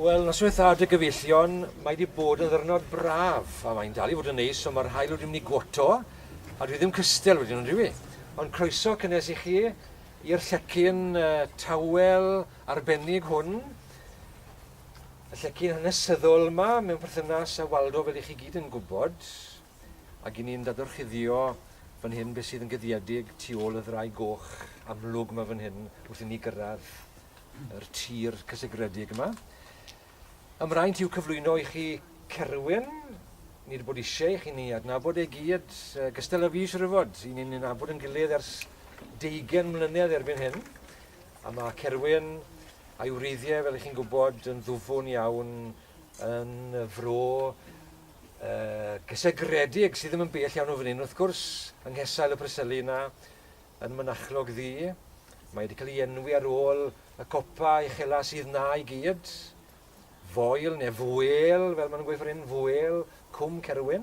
Wel, noswaith y gyfeillion, mae wedi bod yn ddyrnod braf, a mae'n dal i fod yn neis, so mae'r haul wedi mynd i Guto, a dwi ddim cystel wedi nhw'n rhyw. Ond croeso cynnes i chi i'r llecyn tawel arbennig hwn. Y llecyn hanesyddol yma mewn perthynas â Waldo fel i chi gyd yn gwybod, ac i ni'n dadorchuddio fan hyn beth sydd yn gyddiedig tu ôl y ddau goch amlwg yma fan hyn wrth i ni gyrraedd yr tir cysegredig yma. Ymraint i'w cyflwyno i chi Cerwyn. Ni wedi bod eisiau i chi ni adnabod ei gyd gystal â fi siwr o fod. I ni'n adnabod yn gilydd ers 20 mlynedd erbyn hyn. A mae Cerwyn a'i wreiddiau, fel i chi'n gwybod, yn ddwfwn iawn yn fro gysegredig sydd ddim yn bell iawn o fan hyn. Wrth gwrs, yng nghesail y Preseli yna yn mynachlog ddi. Mae wedi cael ei enwi ar ôl y copa uchela sydd na i gyd. Foel neu fwel, fel maen nhw'n gweud fan hyn, fwel, cwm Cerwyn.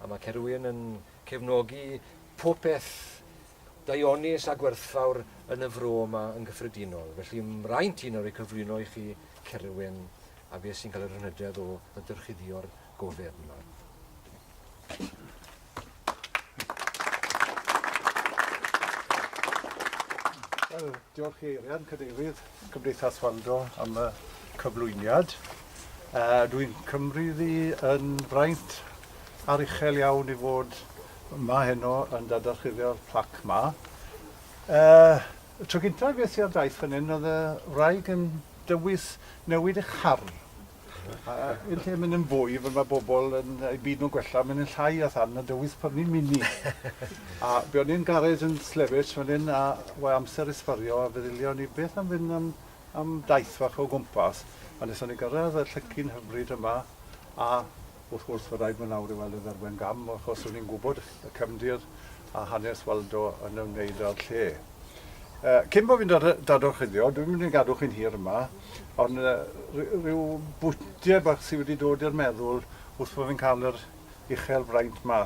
A mae Cerwyn yn cefnogi popeth daionis a gwerthfawr yn y fro yma yn gyffredinol. Felly mraint un o'r ei cyflwyno i chi Cerwyn a beth sy'n cael yr hynydedd o y dyrchuddio'r gofeb yma. Diolch i Eirian, Cadeirydd Cymdeithas Waldo am y cyflwyniad. Dwi'n cymryddi yn fraint ar uchel iawn i fod yma heno yn dadorchuddio'r plac yma. Y tro gyntaf beth i'r daith fan hyn, oedd y wraig yn dywys newid eich charn. Yn lle mynd yn fwy, fel mae bobl yn eu byd nhw'n gwella, mynd yn llai a than, a dywys prynu mini. A buon ni'n garej yn Slefyll fan hyn, a wai amser ysfario, a feddylion ni beth am fynd am daith fach o gwmpas. A nes o'n i gyrraedd y llecyn hyfryd yma, a wrth gwrs fy rhaid mynd nawr i weld y dderwen gam, achos o'n i'n gwybod y cefndir a hanes Waldo yn ymwneud â'r lle. Cyn bod fi'n dadorchuddio, dwi'n mynd i gadw chi'n hir yma, ond rhyw bwtiau bach sydd wedi dod i'r meddwl wrth bod fi'n cael yr uchel fraint yma.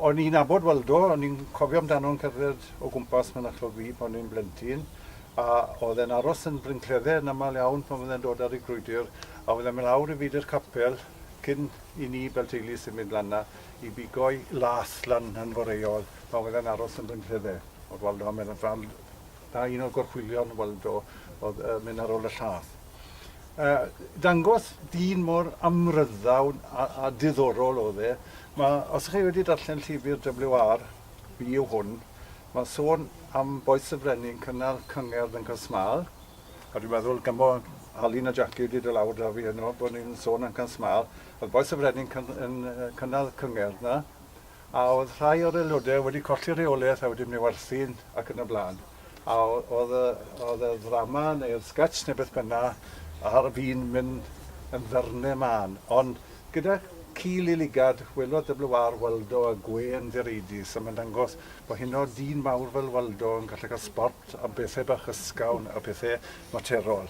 O'n i'n abod Waldo, o'n i'n cofio amdano'n cerdded o gwmpas mynachlog fi pan o'n i'n blentyn, a oedd e'n aros yn brincleddau yn aml iawn pan oedd e'n dod ar ei grwydr, a oedd e'n mynd lawr i fyd i'r capel cyn i ni fel teulu sy'n mynd lan i bigoi las lan yn foreol pan oedd e'n aros yn brincleddau. Oedd Waldo yn mynd yn na un o'r gorchwilion Waldo oedd mynd ar ôl y llath. Dangos dyn mor amryddawn a diddorol oedd e. Os ych chi wedi darllen llyfr WR, fi yw hwn, mae sôn am boes y frenin cynnal cyngerdd yn Cysmal, a dwi'n meddwl gymro Alun a Jackie wedi dod lawr da fi yno bod ni'n sôn am Cysmal. Oedd boes y frenin yn cynnal cyngerdd na, a oedd rhai o'r aelodau wedi colli reolaeth a wedi mynd i werthu'n ac yn y blaen. A oedd y ddrama neu'r sketch neu beth byna ar fi'n mynd yn ddyrnau man. Ond gyda cil i ligad, welodd WR Waldo a gwen ddireidus, a mae'n dangos bod hyn o dyn mawr fel Waldo yn gallu cael sport a bethau bach ysgawn a bethau materol.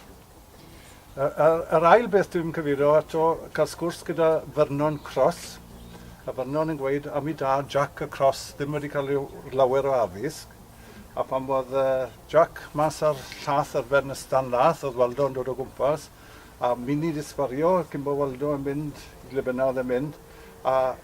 Yr ail beth dwi'n cyfeirio ato, cael sgwrs gyda Vernon Cross, a Vernon yn gweud am i da Jack y Cross ddim wedi cael lawer o addysg, a pan bod Jack mas ar llath ar ben y stan lath, oedd Waldo yn dod o gwmpas, a mini disfario cyn bod Waldo yn mynd i le byna oedd e'n mynd, a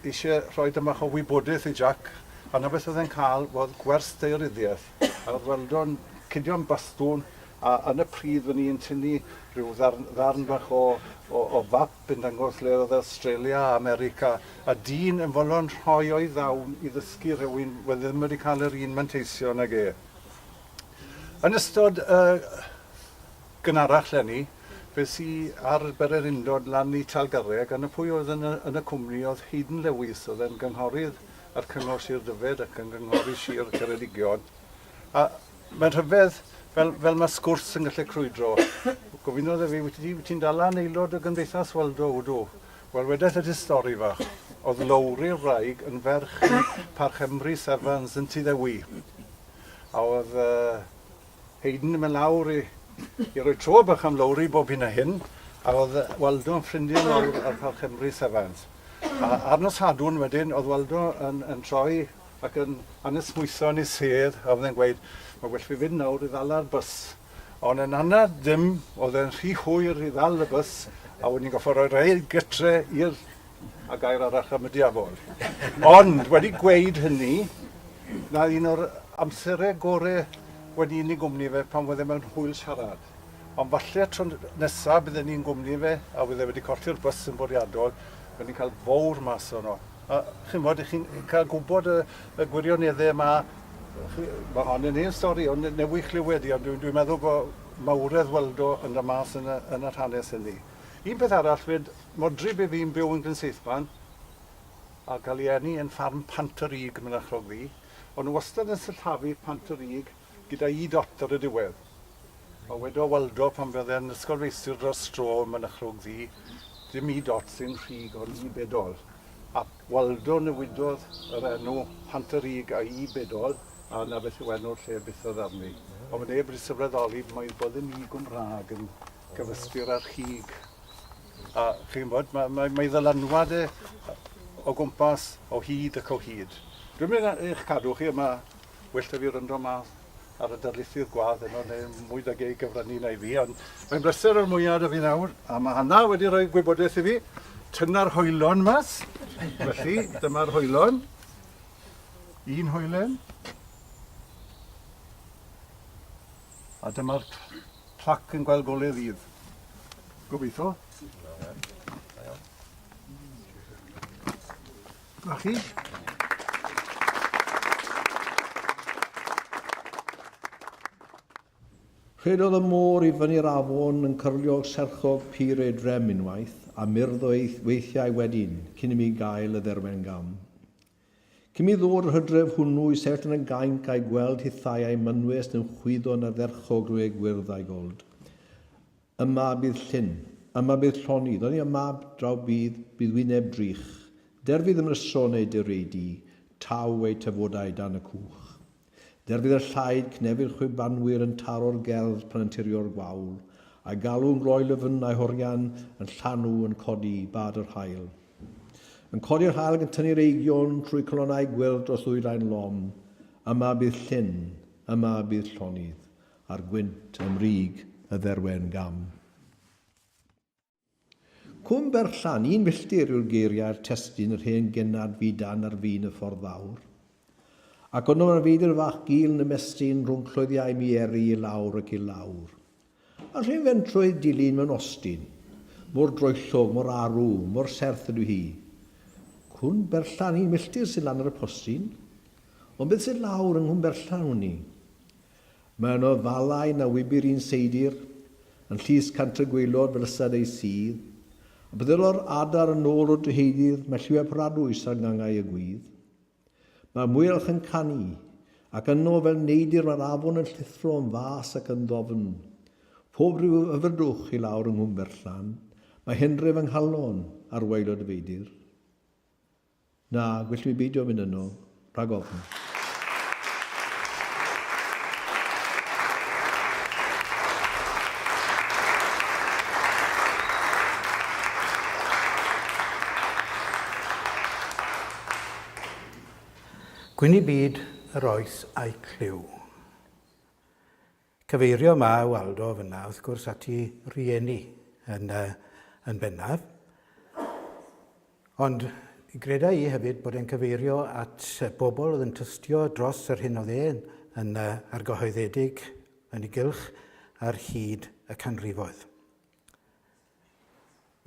eisiau rhoi dymach o wybodaeth i Jack, a na beth oedd e'n cael oedd gwers deiryddiaeth. A oedd Waldo'n cydio'n bastwn, a yn y pryd fan ni'n tynnu rhyw ddarn bach o fap yn dangos le oedd Australia a America, a dyn yn folon rhoi o'i ddawn i ddysgu rhywun wedi ddim wedi cael yr un manteisio nag e. Yn ystod gynharach lenni, fe sy ar Bererindod lan i Talgarreg, a pwy oedd yn y cwmni oedd Hayden Lewis, oedd yn gynghorydd ar Cyngor Sir Dyfed ac yn gynghorydd Sir Ceredigion. A mae'n rhyfedd fel mae sgwrs yn gallu crwydro. Gofynodd e fi, wyt ti'n dala yn aelod o Cymdeithas Waldo wdw? Wel, wedeth y stori fach. Oedd Lowri'r wraig yn ferch i Parchemrys Evans yn Tyddewi. A oedd Hayden yn mynd lawr i roi tro bach am Lowri bob hyn a hyn, a oedd Waldo yn ffrindiau lawr ar Parchemrys Evans. A ar nos Sadwrn wedyn, oedd Waldo yn troi ac yn anesmwytho yn ei sedd, a oedd e'n gweud, mae well fi fynd nawr i ddala'r bus. Ond yn anad dim, oedd e'n rhy hwyr i ddal y bus, a wedyn ni'n goffo roi rei gytre i'r a gair arall am y diafol. Ond wedi gweud hynny, na un o'r amserau gorau wedi un i gwmni fe pan fydde mewn hwyl siarad. Ond falle tro nesaf bydden ni'n gwmni fe a bydde wedi colli'r bus yn bwriadol, bydden ni'n cael fawr mas o'n o. A chi'n bod, chi'n cael gwybod y gwirioneddau yma, mae hon yn un stori, ond newych llywedi, ond dwi'n meddwl bod mawredd Waldo yn y mas yn yr hanes hynny. Un peth arall fyd, modryb i fi'n byw yn Gynseithban, a gael ei enni yn ffarm Parchedig yn Mynachlog fi, ond wastad yn sylfafu Parchedig gyda i dot ar y diwedd. A wedo Waldo pan fydde'n ysgol feistr dros stro yn Mynachlog fi, dim i dot sy'n rhig ond i bedol. A Waldo newidodd yr enw Parchedig a i bedol, a na beth yw enw'r lle beth oedd arni. Ond mae neb wedi sylweddoli mae bod yn i Gymraeg yn gyfystyr ar chig. A chi'n bod, mae ddylanwad o gwmpas o hyd ac o hyd. Dwi'n mynd i'ch cadw chi yma, wyllt fi ryndo mas ar y darlithydd gwadd yno, neu mwy da gei gyfrannu na i fi, ond mae'n bleser o'r mwyaf da fi nawr, a mae hynna wedi rhoi gwybodaeth i fi. Tynna'r hoelon mas, felly dyma'r hoelon. Un hoelen. A dyma'r plac yn gweld golau ddydd. Gobeithio. A chi? Rhedodd y môr i fyny'r afon yn cyrlio serchog pur ei drem unwaith a myrdd o weithiau wedyn cyn i mi gael y dderwen gam. Cyn mi ddod yr hydref hwnnw i sefyll yn y gainc a'i gweld hithau a'i mynwest yn chwyddo yn y dderchog rwy gwyrdd a'i gold. Yma bydd llyn, yma bydd llonydd, ond i yma draw bydd wyneb drych. Derfydd ymryson ei dyreidi, taw ei tyfodau dan y cwch. Derfydd y llaid cnefydd chwybanwyr yn taro'r gerdd pan yn tirio'r gwawl, a'i galw'n gloel y fyn a'i horian yn llanw yn codi bad yr hael. Yn codi'r hael yn tynnu'r eigion trwy colonnau gwyrdd dros ddwyrain lom, yma bydd llyn, yma bydd llonydd, a'r gwynt ymrig y dderwen gam. Cwm Berllan, un milltir yw'r geiriau'r testyn yr hen genad fi dan ar fin y ffordd fawr. Ac ond yma'n feidir fach gil yn ymestyn rhwng clwyddiau mi eri i lawr ac i lawr. A rhain fentrwydd dilyn mewn ostyn, mor droellog, mor arw, mor serth ydw hi. Cwm Berllan, un milltir sy'n lan ar y postyn, ond beth sy'n lawr yng Nghwm Berllan hwnnw? Mae yno falau na wybr un seidir, yn llys cant y gweilod fel ysad ei sydd, a byddelo'r adar yn ôl o'r dyheidydd, mae lliwau pradwys ar gangau y gwydd. Mae mwylch yn canu, ac yno fel neidir mae'r afon yn llithro yn fas ac yn ddofn. Pob rhyw yfyrdwch i lawr yng Nghwm Berllan, mae henref yng nghalon ar waelod y feidir. Na, gwyll mi beidio mynd yno, rhag ofn. Gwyn i byd yr oes a'i clyw. Cyfeirio ma Waldo fyna, wrth gwrs, ati rieni yn bennaf. Ond greda i hefyd bod e'n cyfeirio at bobl oedd yn tystio dros yr hyn oedd e'n argyhoeddedig yn ei gylch ar hyd y canrifoedd.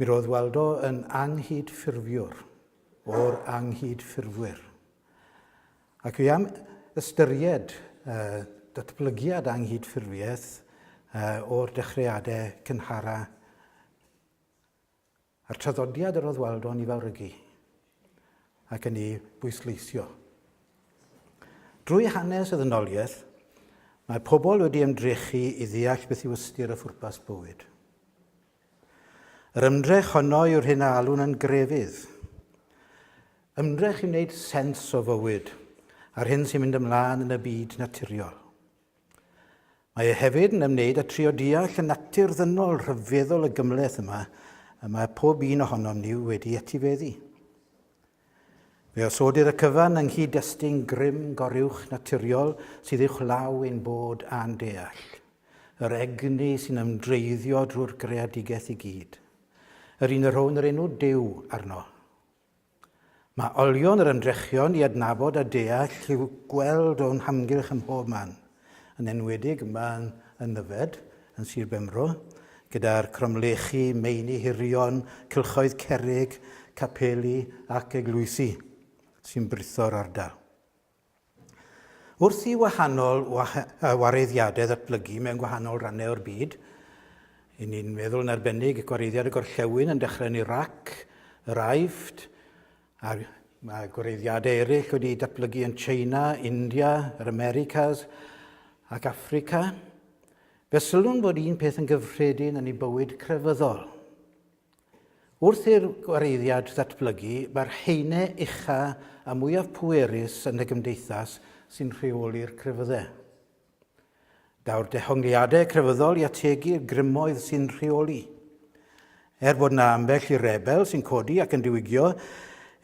Mi roedd Waldo yn anghyd ffurfiwr o'r anghyd ffurfwyr. Ac fi am ystyried datblygiad anghyd ffurfiaeth o'r dechreuadau cynhara a'r traddodiad yr oedd Waldo'n ei fawrygu ac yn ei bwysleisio. Drwy hanes y ddynoliaeth, mae pobl wedi ymdrechu i ddeall beth yw ystyr y phwrpas bywyd. Yr ymdrech honno yw'r hyn a alw'n yn grefydd. Ymdrech i wneud sens o fywyd a'r hyn sy'n mynd ymlaen yn y byd naturiol. Mae e hefyd yn ymwneud â trio deall y natur ddynol rhyfeddol y gymleth yma a mae pob un ohonom ni wedi etifeddu. Fe osodir y cyfan yng nghyd-destun grym goriwch naturiol sydd i'w chlaw ein bod a'n deall. yr egni sy'n ymdreiddio drwy'r greadigaeth i gyd. Yr un yr hwn yr enw Duw arno. Mae olion yr ymdrechion i adnabod a deall i'w gweld o'n hamgylch ym mhob man, yn enwedig yma yn Nyfed, yn Sir Benfro, gyda'r cromlechi, meini hirion, cylchoedd cerrig, capeli ac eglwysi sy'n britho'r ardal. Wrth i wahanol wareiddiadau ddatblygu mewn gwahanol rannau o'r byd, i ni'n meddwl yn arbennig y gwareiddiad y gorllewin yn dechrau yn Irac, yr Aifft, a mae gwareiddiadau eraill wedi datblygu yn China, India, yr Americas ac Africa. Fe sylwn bod un peth yn gyffredin yn ei bywyd crefyddol. Wrth i'r gwareiddiad ddatblygu, mae'r haenau ucha a mwyaf pwerus yn y gymdeithas sy'n rheoli'r crefyddau. Daw'r dehongliadau crefyddol i ategu'r grymoedd sy'n rheoli. Bod yna ambell i rebel sy'n codi ac yn diwygio,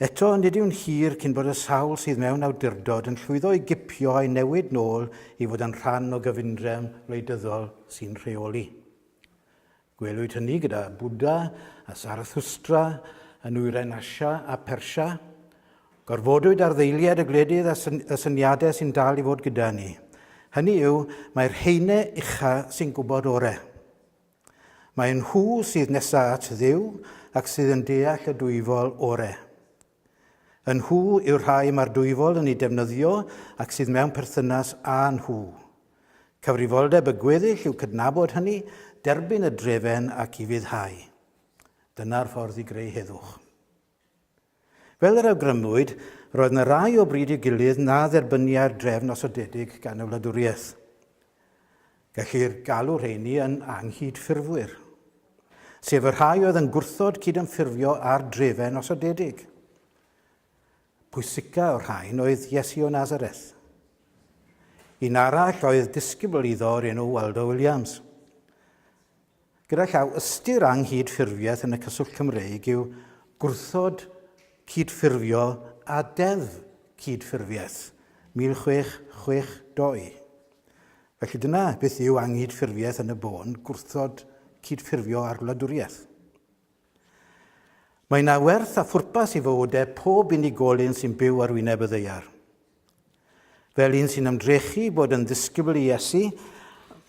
eto nid yw'n hir cyn bod y sawl sydd mewn awdurdod yn llwyddo i gipio a'i newid nôl i fod yn rhan o gyfundrefn wleidyddol sy'n rheoli. Gwelwyd hynny gyda Buddha a Zarathustra yn wyren Asia a Persia. Gorfodwyd ar ddeiliad y gledydd a syniadau sy'n dal i fod gyda ni. Hynny yw, mae'r haenau ucha sy'n gwybod orau. Mae nhw sydd nesaf at Dduw ac sydd yn deall y dwyfol orau. Yn nhw yw'r rhai mae'r dwyfol yn ei defnyddio ac sydd mewn perthynas â nhw. Cyfrifoldeb y gweddill yw cydnabod hynny, derbyn y drefen ac i fyddhau. Dyna'r ffordd i greu heddwch. Fel yr awgrymwyd, roedd yna rai o bryd i gilydd na dderbyniau'r drefn osodedig gan y wladwriaeth. Gellir galw rheini yn anghydffurfwyr, sef y rhai oedd yn gwrthod cydymffurfio ar drefen osodedig. Pwysica o'r rhain oedd Iesu o Nazareth. Un arall oedd disgybl iddo o'r enw Waldo Williams. Gyda llaw ystyr anghydffurfiaeth yn y cyswllt Cymreig yw gwrthod cydffurfio a deddf cydffurfiaeth 1662. Felly dyna beth yw anghydffurfiaeth yn y bôn, gwrthod cydffurfio ar wladwriaeth. Mae yna werth a phwrpas i fywydau pob unigolyn sy'n byw ar wyneb y ddaear. Fel un sy'n ymdrechu bod yn ddisgybl i Iesu,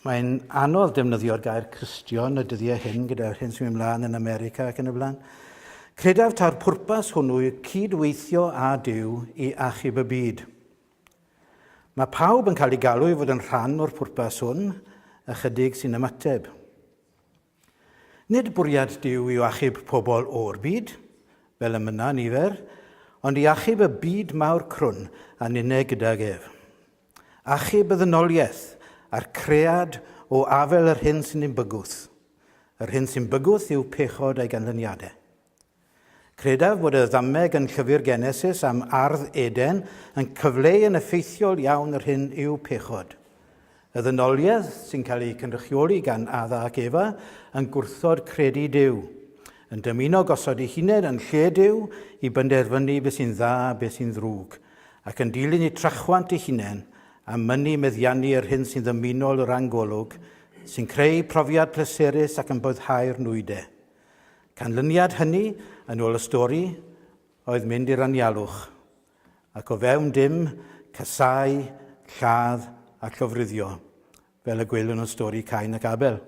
mae'n anodd defnyddio'r gair Cristion y dyddiau hyn gyda'r hyn sy'n mynd ymlaen yn America ac yn y blaen. Credaf ta'r pwrpas hwnnw yw cydweithio â Duw i achub y byd. Mae pawb yn cael ei galw i fod yn rhan o'r pwrpas hwn, ychydig sy'n ymateb. Nid bwriad Duw i achub pobl o'r byd, fel y myna nifer, ond i achub y byd mawr crwn a'n unig gydag ef. Achub y ddynoliaeth a'r cread o afel yr hyn sy'n bygwth. Yr hyn sy'n bygwth yw pechod a'i ganlyniadau. Credaf bod y ddameg yn llyfr Genesis am ardd Eden yn cyfleu yn effeithiol iawn yr hyn yw pechod. Y ddynoliaeth sy'n cael ei cynrychioli gan Adda ac Efa yn gwrthod credu Duw, yn dymuno gosod ei hunain yn lle Duw i benderfynu beth sy'n dda a beth sy'n ddrwg, ac yn dilyn ei trachwant ei hunain a mynnu meddiannu yr hyn sy'n ddymunol yr angolwg, sy'n creu profiad pleserus ac yn boddhau'r nwydau. Canlyniad hynny, yn ôl y stori, oedd mynd i'r anialwch, ac o fewn dim, casau, lladd a llofruddio, fel y gwelwn y stori Cain ac Abel.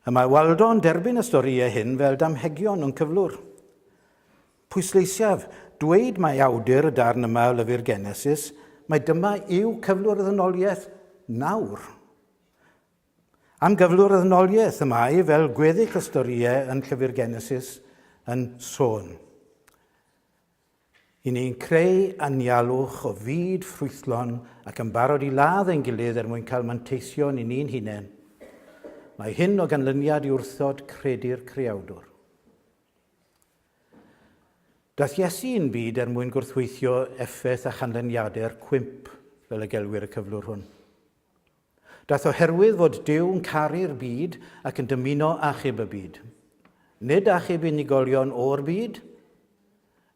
Y mae Waldo'n derbyn y storiau hyn fel damhegion o'n cyflwr. Pwysleisiaf, dweud mae awdur y darn yma o lyfr Genesis, mae dyma yw cyflwr y ddynoliaeth nawr. Am gyflwr y ddynoliaeth y mae fel gweddill y storiau yn llyfr Genesis yn sôn. I ni'n creu anialwch o fyd ffrwythlon ac yn barod i ladd ein gilydd mwyn cael manteision i ni'n hunain. Mae hyn o ganlyniad i wrthod credu'r creawdwr. Daeth Iesu yn byd mwyn gwrthweithio effaith a chanlyniadau'r cwymp fel y gelwir y cyflwr hwn. Daeth oherwydd fod Duw yn caru'r byd ac yn dymuno achub y byd. Nid achub unigolion o'r byd,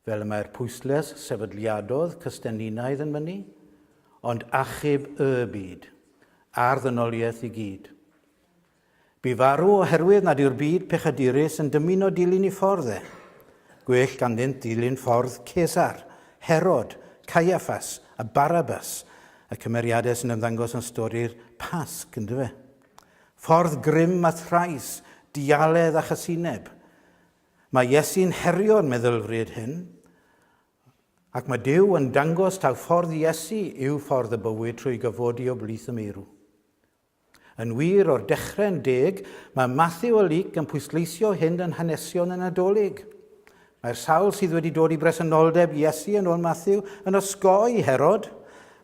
fel y mae'r pwysles sefydliadodd Cystenninaidd yn mynnu, ond achub y byd, a'r ddynoliaeth i gyd. Bu farw oherwydd nad yw'r byd pechadurus yn dymuno dilyn I ffordd e. Gwell ganddynt dilyn ffordd Cesar, Herod, Caiaffas a Barabas, y cymeriadau sy'n ymddangos yn stori'r Pasg, ynddo fe. Ffordd grym a thrais, dialedd a chasineb. Mae Iesu'n herio'r meddylfryd hyn, ac mae Duw yn dangos taw ffordd Iesu yw ffordd y bywyd trwy gyfodi o blith y meirw. Yn wir o'r dechrau'n deg, mae Matthew a Luc yn pwysleisio hyn yn hanesion yn Nadolig. Mae'r sawl sydd wedi dod I bresenoldeb Iesu yn ôl Matthew yn osgoi Herod,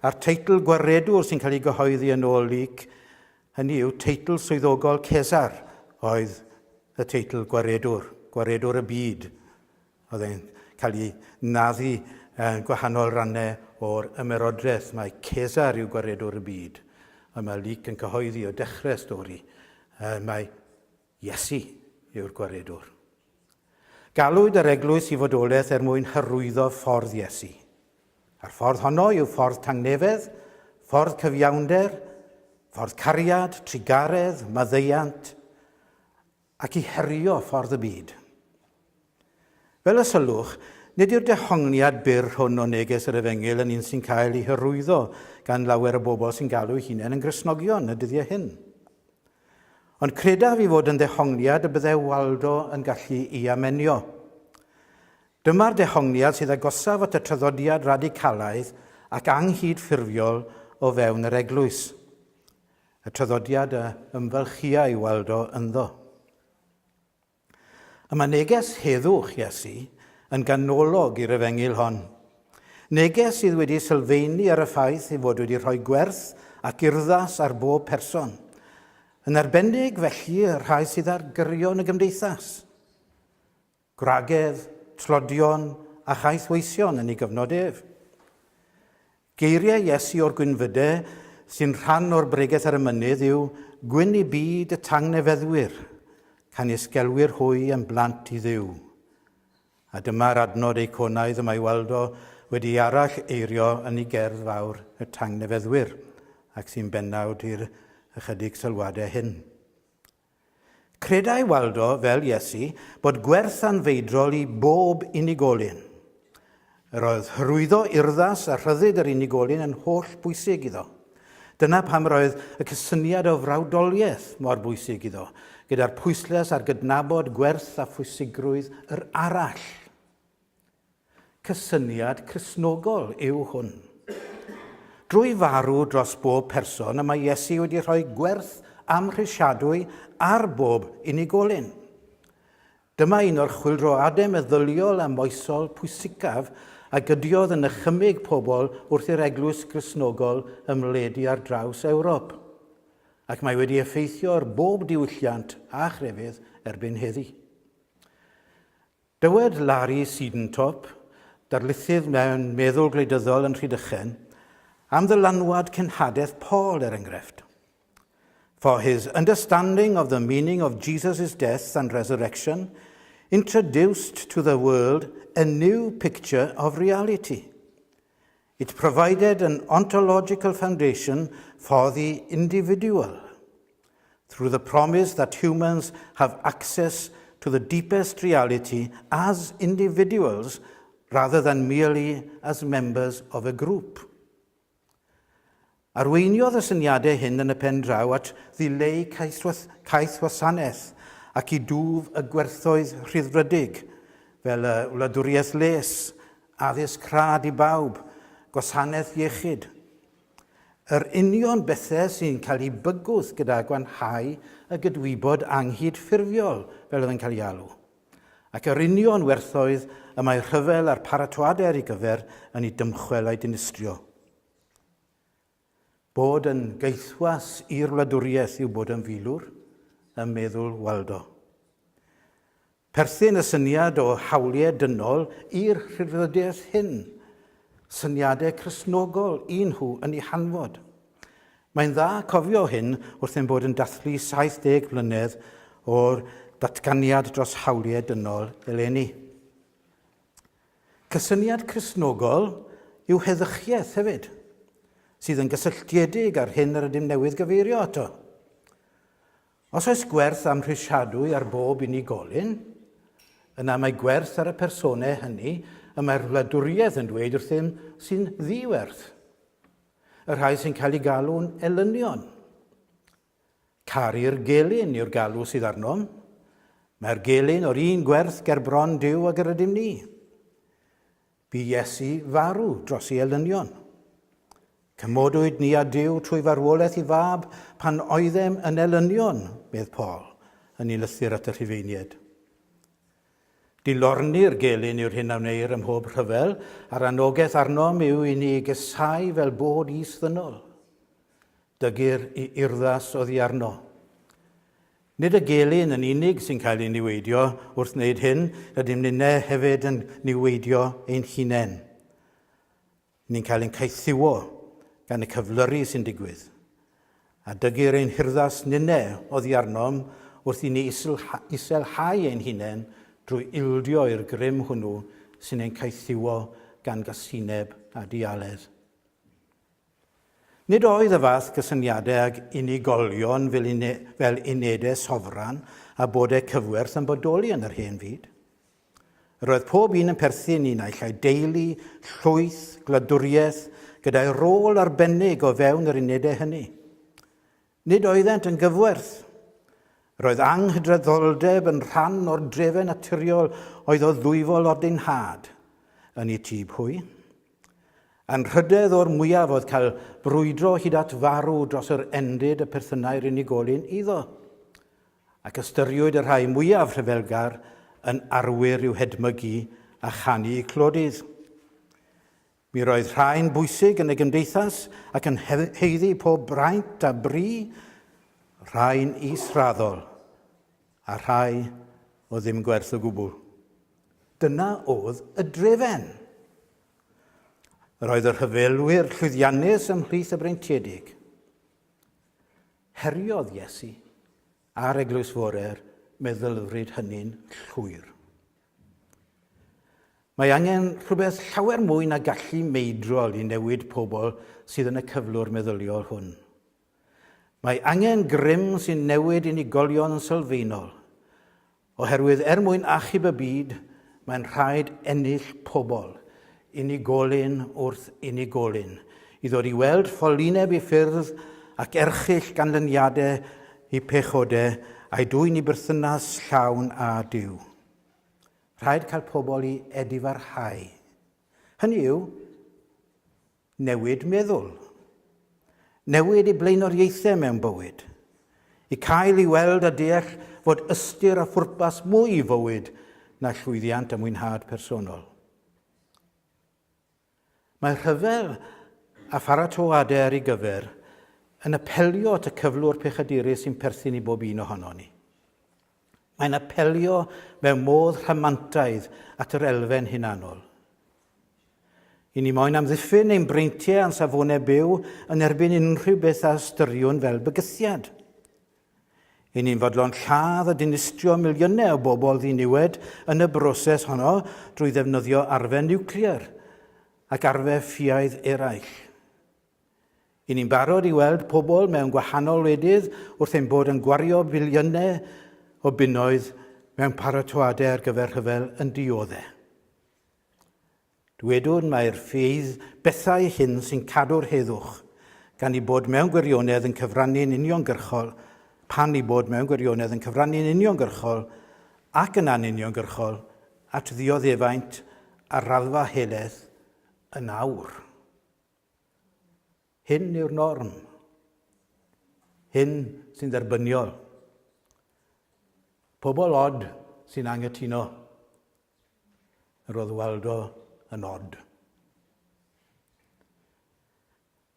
a'r teitl gwaredwr sy'n cael ei gyhoeddi yn ôl Luc, hynny yw teitl swyddogol Cesar oedd y teitl gwaredwr, gwaredwr y byd. Oedd e'n cael ei naddu gwahanol rannau o'r ymerodraeth. Mae Cesar yw gwaredwr y byd, a mae Luc yn cyhoeddi o dechrau stori. Mae Iesu yw'r gwaredwr. Galwyd yr eglwys I fodolaeth mwyn hyrwyddo ffordd Iesu. A'r ffordd honno yw ffordd tangnefedd, ffordd cyfiawnder, ffordd cariad, trigaredd, maddeiant, ac I herio ffordd y byd. Fel y sylwch, nid yw'r dehongliad byr hwn o neges yr Efengyl yn un sy'n cael ei hyrwyddo gan lawer o bobl sy'n galw eu hunain yn Gristnogion y dyddiau hyn. Ond credaf I fod yn dehongliad y byddai Waldo yn gallu ei amenio. Dyma'r dehongliad sydd agosaf at y traddodiad radicalaidd ac anghydffurfiol o fewn yr eglwys. Y traddodiad y ymfalchiau Waldo ynddo. Y mae neges heddwch Iesu yn ganolog i'r Efengyl hon. Neges sydd wedi sylfaenu ar y ffaith ei fod wedi rhoi gwerth ac urddas ar bob person. Yn arbennig felly y rhai sydd ar gyrion y gymdeithas. Gwragedd, tlodion a chaethweision yn ei gyfnod ef. Geiriau Iesu o'r Gwynfydau sy'n rhan o'r bregaeth ar y mynydd yw gwyn I byd y tangnefeddwyr, can isgelwyr hwy yn blant I Dduw. A dyma'r adnod eiconaidd y mae Waldo wedi arall eirio yn ei gerdd fawr y tangnefeddwyr, ac sy'n bennawd i'r ychydig sylwadau hyn. Credai Waldo, fel Iesu, bod gwerth anfeidrol I bob unigolyn. Yr oedd hyrwyddo urddas a rhyddid yr unigolyn yn holl bwysig iddo. Dyna pam roedd y cysyniad o frawdoliaeth mor bwysig iddo, gyda'r pwysles ar gydnabod gwerth a phwysigrwydd yr arall. Cysyniad Cristnogol yw hwn. Drwy farw dros bob person, y mae Iesu wedi rhoi gwerth amhrisiadwy ar bob unigolyn. Dyma un o'r chwyldroadau meddyliol a moesol pwysicaf a gydiodd yn ychymig pobl wrth i'r eglwys Gristnogol ymledu ar draws Ewrop. Ac mae wedi effeithio ar bob diwylliant a chrefydd erbyn heddi. Dywed Larry Siedentop, darlithydd mewn meddwl gwleidyddol yn Rhydychen, am ddylanwad cenhadaeth Paul enghraifft. For his understanding of the meaning of Jesus' death and resurrection introduced to the world a new picture of reality. It provided an ontological foundation for the individual through the promise that humans have access to the deepest reality as individuals rather than merely as members of a group. Arweiniodd y syniadau hyn yn y pen draw at ddileu caeth wasanaeth ac I dwf y gwerthoedd rhyddfrydig, fel y wladwriaeth les, addysg crad I bawb, gwasanaeth iechyd. Yr union bethau sy'n cael ei bygwth gyda gwanhau y gydwybod anghydffurfiol, fel oedd yn cael ei alw. Ac yr union werthoedd y mae rhyfel a'r paratoadau ar ei gyfer yn ei dymchwel a'i dinistrio. Bod yn geithwas i'r wladwriaeth yw bod yn filwr, y meddwl Waldo. Perthyn y syniad o hawliau dynol i'r rhyddfrydiaeth hyn, syniadau Cristnogol un nhw yn ei hanfod. Mae'n dda cofio hyn wrth ein bod yn dathlu 70 mlynedd o'r datganiad dros hawliau dynol eleni. Cysyniad Cristnogol yw heddychiaeth hefyd, sydd yn gysylltiedig ar hyn yr ydym newydd gyfeirio ato. Os oes gwerth am rhysiadwy ar bob unigolyn, yna mae gwerth ar y personau hynny y mae'r wladwriaeth yn dweud wrthym sy'n ddiwerth. Y rhai sy'n cael ei galw'n elynion. Caru'r gelyn yw'r galw sydd arnom. Mae'r gelyn o'r un gwerth ger bron Duw a ger ydym ni. Bu Iesu farw dros ei elynion. Cymodwyd ni a Duw trwy farwolaeth i fab pan oeddem yn elynion, medd Paul, yn ei lythyr at y Rhufeiniaid. Dilorni'r gelyn yw'r hyn a wneir ym mhob rhyfel, a'r anogaeth arnom yw i ni gysau fel bod is-ddynol. Dygir i urddas oddi arno. Nid y gelyn yn unig sy'n cael ei niweidio wrth wneud hyn, rydym ninnau hefyd yn niweidio ein hunain. Ni'n cael ein caethiwo gan y cyflyru sy'n digwydd. A dygir ein hirddas ninnau oddi arnom wrth i ni iselhau ein hunain drwy ildio i'r grym hwnnw sy'n ein caethiwo gan gasineb a dialedd. Nid oedd y fath gysyniadau ag unigolion fel unedau sofran a bodau cyfwerth yn bodoli yn yr hen fyd. Roedd pob un yn perthyn i naill ai deulu, llwyth, gwladwriaeth, gyda'i rôl arbennig o fewn yr unedau hynny. Nid oeddent yn gyfwerth. Roedd anghydraddoldeb yn rhan o'r drefen naturiol oedd o ddwyfol o'r deinhad yn ei tŷ pwy. Anrhydedd o'r mwyaf oedd cael brwydro hyd at farw dros yr endid y perthynau'r unigolyn iddo, ac ystyriwyd y rhai mwyaf rhyfelgar yn arwyr i'w hedmygu a chanu eu clodydd. Mi roedd rhai'n bwysig yn y gymdeithas ac yn heiddi pob braint a bri, rhai'n israddol a rhai o ddim gwerth o gwbl. Dyna oedd y drefen. Roedd yr hyfelwyr llwyddiannus ymhlith y Prchedig. Heriodd Iesu a'r Eglwys Forer meddylfryd hynny'n llwyr. Mae angen rhywbeth llawer mwy na gallu meidrol i newid pobl sydd yn y cyflwr meddyliol hwn. Mae angen grym sy'n newid unigolion yn sylfaenol, oherwydd mwyn achub y byd, mae'n rhaid ennill pobl, unigolyn wrth unigolyn, i ddod i weld ffolineb i ffyrdd ac erchyll ganlyniadau i pechodau a'i dwyn i berthynas llawn a Duw. Rhaid cael pobl i edifarhau. Hynny yw, newid meddwl. Newid i blaenoriaethau mewn bywyd. I cael ei weld a deall fod ystyr a phwrpas mwy i fywyd na llwyddiant a mwynhad personol. Mae rhyfel a pharatoadau ar ei gyfer yn apelio at y cyflwr pechadurus sy'n perthyn i bob un ohono ni. Mae'n apelio mewn modd rhamantaidd at yr elfen hunanol. I ni moyn amddiffyn ein breintiau a'n safonau byw yn erbyn unrhyw beth a ystyriwn fel bygythiad. I ni'n fodlon lladd a dinistrio miliynau o bobl ddiniwed yn y broses honno drwy ddefnyddio arfer niwclear ac arfer ffiaidd eraill. I ni'n barod i weld pobl mewn gwahanol wledydd wrth ein bod yn gwario biliynau o bunnoedd mewn paratoadau ar gyfer rhyfel yn dioddau. Dwedwn mae'r ffeidd bethau hyn sy'n cadw'r heddwch gan i bod mewn gwirionedd yn cyfrannu'n uniongyrchol, pan i bod mewn gwirionedd yn cyfrannu'n uniongyrchol ac yn anuniongyrchol at ddioddefaint a raddfa heleth yn awr. Hyn yw'r norm. Hyn sy'n dderbyniol. Pobl od sy'n anghytuno. Roedd Waldo yn od.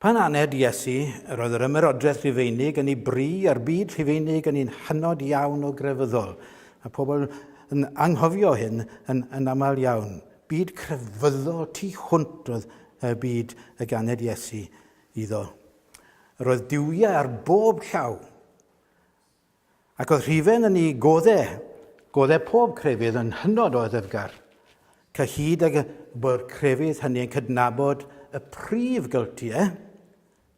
Pan aned Iesu, roedd yr ymerodraeth Rhufeinig yn ei bri a'r byd Rhufeinig yn un hynod iawn o grefyddol. A pobl yn anghofio hyn yn aml iawn. Byd crefyddol tu hwnt oedd y byd y ganed Iesu iddo. Roedd diwiau ar bob llaw. Ac oedd rhifen yn ei goddau pob crefydd yn hynod o ddyfgar. Cyhyd ag bod crefydd hynny yn cydnabod y prif gyltiau,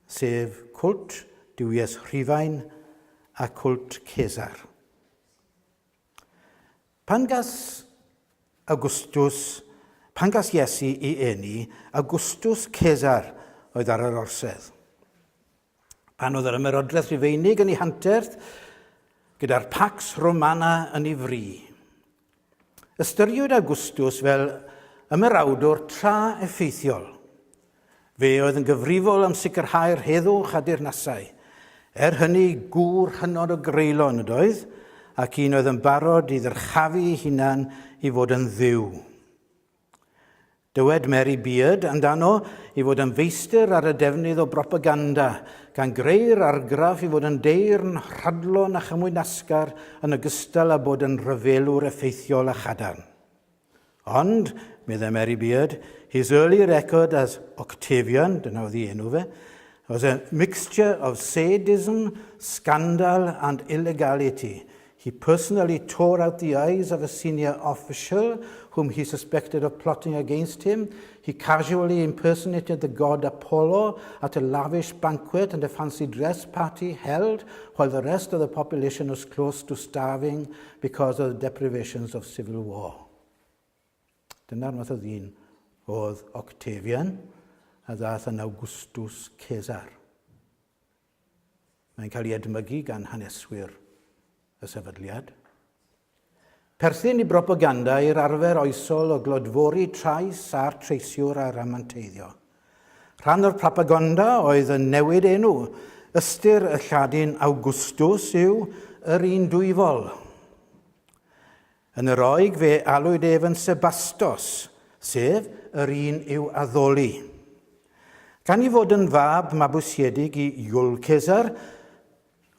sef cwlt, diwies rhifain a cwlt Cesar. Pan gas Iesu i eni, Augustus Cesar oedd ar yr orsedd. Pan oedd yr ymerodraeth Rufeinig yn ei hanterth, gyda'r Pax Romana yn ei fri. Ystyriwyd Augustus fel ymerawdwr tra effeithiol. Fe oedd yn gyfrifol am sicrhau'r heddwch a deyrnasau. Hynny gŵr hynod o greulon ydoedd, ac un oedd yn barod i ddyrchafu ei hunan i fod yn dduw. Dywed Mary Beard amdano i fod yn feistr ar y defnydd o propaganda, gan greu'r argraff i fod yn deyrn rhadlon a chymwynasgar yn ogystal â bod yn ryfelwr effeithiol a chadarn. Ond, meddai Mary Beard, his early record as Octavian, dyna oedd ei enw fe, was a mixture of sadism, scandal and illegality. He personally tore out the eyes of a senior official whom he suspected of plotting against him. He casually impersonated the god Apollo at a lavish banquet and a fancy dress party held while the rest of the population was close to starving because of the deprivations of civil war. Dyna'r math o ddyn oedd Octavian a ddaeth yn Augustus Cesar. Mae'n cael ei edmygu gan haneswyr y sefydliad. Perthyn i propaganda i'r arfer oesol o glodfori trais a'r treisiwr a ramanteiddio. Rhan o'r propaganda oedd yn newid enw. Ystyr y lladin Augustus yw yr un dwyfol. Yn yr oeg fe alwyd ef yn Sebastos, sef yr un yw addoli. Gan i fod yn fab mabwysiedig i Iwl Cesar,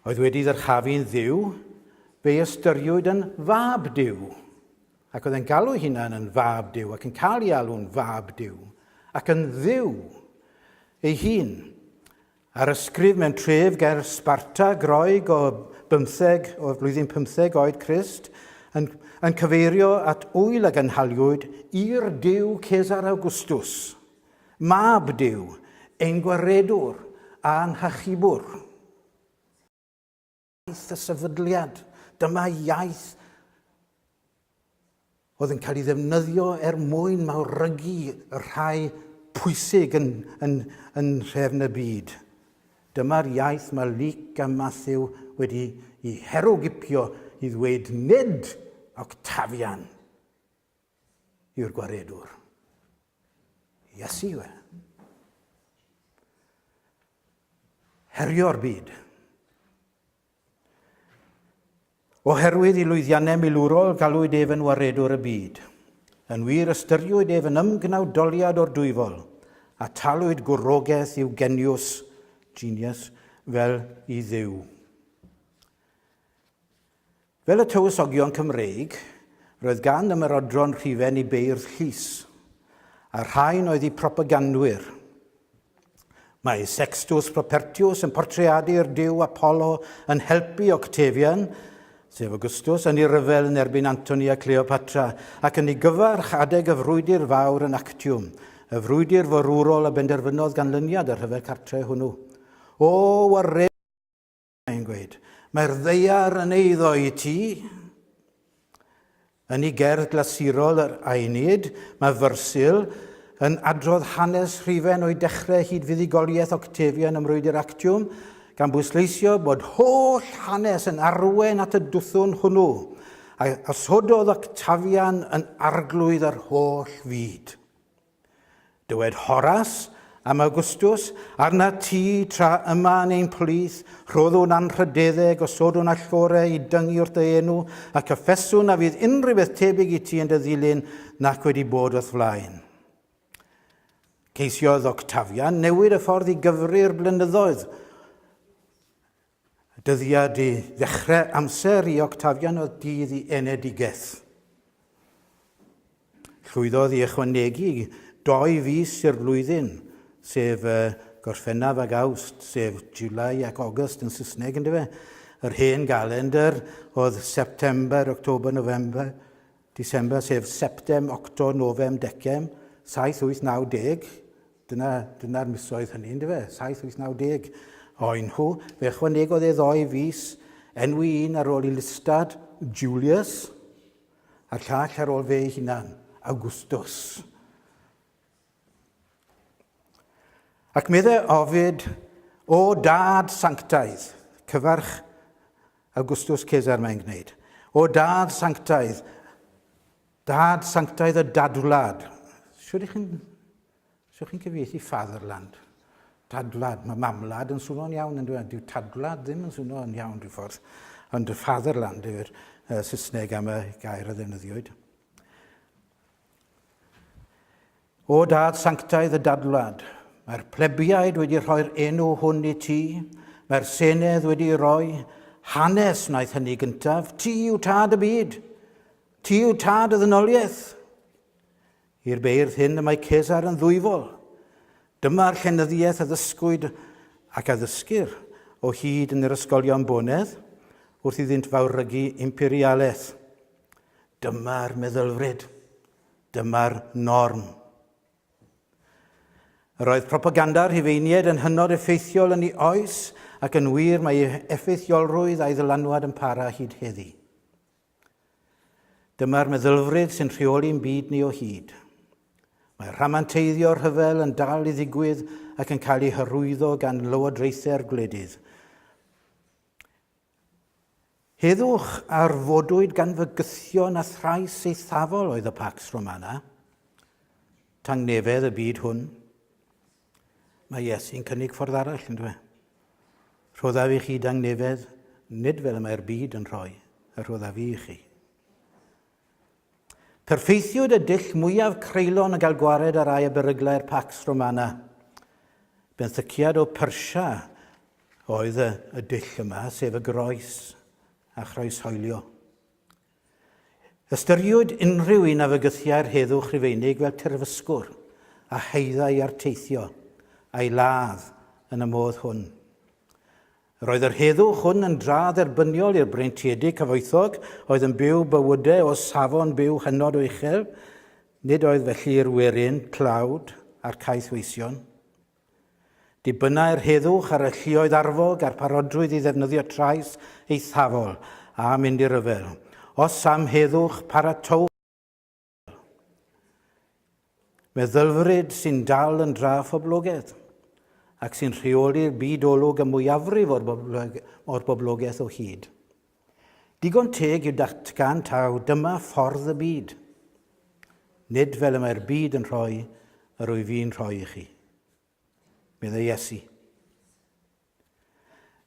oedd wedi ddyrchafu'n dduw, fe ystyriwyd yn fab diw. Ac oedd e'n galw hunan yn fab diw, ac yn cael ei alw'n fab diw, ac yn dduw ei hun. Ar ysgrif mewn tref ger Sparta Groeg o flwyddyn 15 oed Crist, yn cyfeirio at wyl a gynhaliwyd i'r diw Cesar Augustus, mab diw, ein gwaredwr a'n hachubwr. Iaith y sefydliad, dyma iaith oedd yn cael ei ddefnyddio mwyn mawrygu y rhai pwysig yn nhrefn y byd. Dyma'r iaith mae Luc a Matthew wedi ei herwgipio i ddweud nid Octavian yw'r gwaredwr. Iesu yw e. Herio'r byd. Oherwydd i lwyddiannau milwrol galwyd ef yn waredwr y byd. Yn wir ystyriwyd ef yn ymgnawdoliad o'r dwyfol, a talwyd gwrogaeth i'w geniws, genius, fel i dduw. Fel y tywysogion Cymreig, roedd gan ymerodron rhifen i beirdd llys, a rhain oedd eu propagandwyr. Mae Sextus Propertius yn portreadu'r diw Apollo yn helpu Octavian, sef Augustus, yn ei ryfel yn erbyn Antoni a Cleopatra, ac yn ei gyfarch adeg y frwydr fawr yn Actiwm, y frwydr forwrol a benderfynodd ganlyniad yr rhyfel cartre hwnnw. O, wared, mae'n gweud, mae'r ddeiar yn eiddo i ti. Yn ei gerdd glasurol yr Aenid, mae Fyrsil yn adrodd hanes rhifen o'i dechrau hyd fuddugoliaeth Octavian ym mrwydr Actiwm, gan bwysleisio bod holl hanes yn arwen at y dwthwn hwnnw, a asododd Octavian yn arglwydd yr holl fyd. Dywed Horas am Augustus, arna ti tra yma yn ein plith, rhoddwn anrhydeddeg osodwn allorau i dyngu wrth ei enw, a cyffeswn a fydd unrhyw beth tebyg i ti yn dy ddilyn nac wedi bod wrth flaen. Ceisiodd Octavian newid y ffordd i gyfri'r blynyddoedd. Dyddiad i ddechrau amser i Octavian oedd dydd i enedigaeth. Llwyddodd i ychwanegu 2 fis i'r flwyddyn, sef Gorffennaf ag Awst, sef July ac August yn Saesneg, ynddo fe. Yr hen galendar oedd September, October, November, December, sef Septem, Octo, Novem, Decem, 7, 8, 9, 10. Dyna'r misoedd hynny, ynddo fe, 7, 8, 9, 10. Oen nhw, fe ychwanegodd 2 fis Enwi un ar ôl I listad, Julius, a'r llall ar ôl fe ei hunan, Augustus. Ac medde Ovid, o dad sanctaidd, cyfarch Augustus Cesar mae'n gwneud. O dad sanctaidd y dadwlad. Siwr chi'n cyfieithu fatherland? Dadwlad, mae mamlad yn swnio'n iawn yn dweud. Dyw tadwlad ddim yn swnio'n iawn rhyw ffordd. Ond y fatherland yw'r Saesneg am y gair a ddefnyddiwyd. O dad sanctaidd y dadwlad. Mae'r plebiaid wedi rhoi'r enw hwn I ti. Mae'r Senedd wedi rhoi hanes wnaeth hynny gyntaf. Ti yw tad y byd. Ti yw tad y ddynoliaeth. I'r beirdd hyn y mae Cesar yn ddwyfol. Dyma'r llenyddiaeth a ddysgwyd ac a ddysgur o hyd yn yr ysgolion bonedd wrth iddynt fawrygu imperialaeth. Dyma'r meddylfryd. Dyma'r norm. Yr oedd propaganda'r Rhufeiniaid yn hynod effeithiol yn ei oes ac yn wir mae ei effeithiolrwydd a'i ddylanwad yn para hyd heddi. Dyma'r meddylfryd sy'n rheoli'n byd ni o hyd. Mae rhamanteiddio'r rhyfel yn dal I ddigwydd ac yn cael ei hyrwyddo gan lywodraethau'r gwledydd. Heddwch ar fodwyd gan fygythion a thrais eithafol oedd y Pax Romana. Tangnefedd y byd hwn. Mae Iesu'n cynnig ffordd arall yn dweud. Rhoddaf I chi dangnefedd, nid fel y mae'r byd yn rhoi, y rhoddaf I chi. Perfeithiwyd y dull mwyaf creulon y gael gwared ar rai y beryglau'r Pax Romana. Benthyciad o Persia oedd y dull yma, sef y groes a chroeshoelio. Ystyriwyd unrhyw un a fygythiau'r heddwch Rhufeinig fel terfysgwr a heiddau arteithio a'i ladd yn y modd hwn. Roedd yr heddwch hwn yn dradd erbyniol i'r breintiedig cyfoethog oedd yn byw bywydau o safon byw hynod o uchel, nid oedd felly'r werin, clawd a'r caethweision. Dibynnau'r heddwch ar y lluoedd arfog a'r parodrwydd I ddefnyddio trais eithafol a mynd I ryfel. Os am heddwch paratowch. Meddylfryd sy'n dal yn dra phoblogaidd ac sy'n rheoli'r byd olwg y mwyafrif o'r boblogaeth o hyd. Digon teg yw datgan taw dyma ffordd y byd. Nid fel y mae'r byd yn rhoi yr wyf fi'n rhoi I chi. Medde Iesu.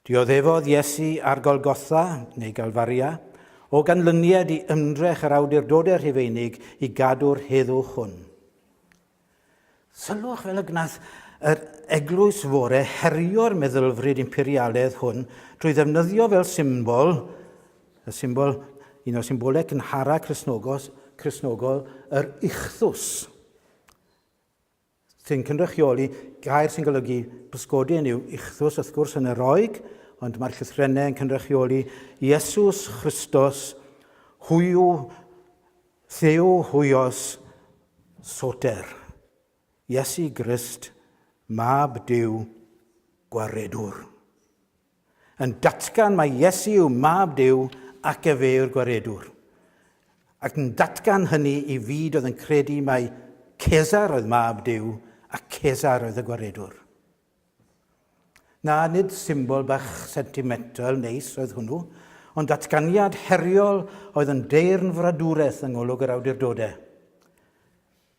Dioddefodd Iesu ar Golgotha, neu Galfaria, o ganlyniad I ymdrech yr awdurdodau Rhufeinig I gadw'r heddwch hwn. Sylwch fel y gnaeth yr eglwys fore herio'r meddylfryd imperialaidd hwn drwy ddefnyddio fel symbol, un o symbolau cynhara Cristnogol, yr uchthws. Sy'n cynrychioli, gair sy'n golygu pysgodyn yw uchthws wrth gwrs yn eroig, ond mae'r llythrennau yn cynrychioli Iesus Christos, Theo Huios Soter. Iesu Grist, mab Duw, gwaredwr. Yn datgan mae Iesu yw mab Duw ac fe yw'r gwaredwr. Ac yn datgan hynny I fyd oedd yn credu mai Cesar oedd mab Duw a Cesar oedd y gwaredwr. Na, nid symbol bach sentimental neis oedd hwnnw, ond datganiad heriol oedd yn deyrn fradwraeth yng ngolwg yr awdurdodau.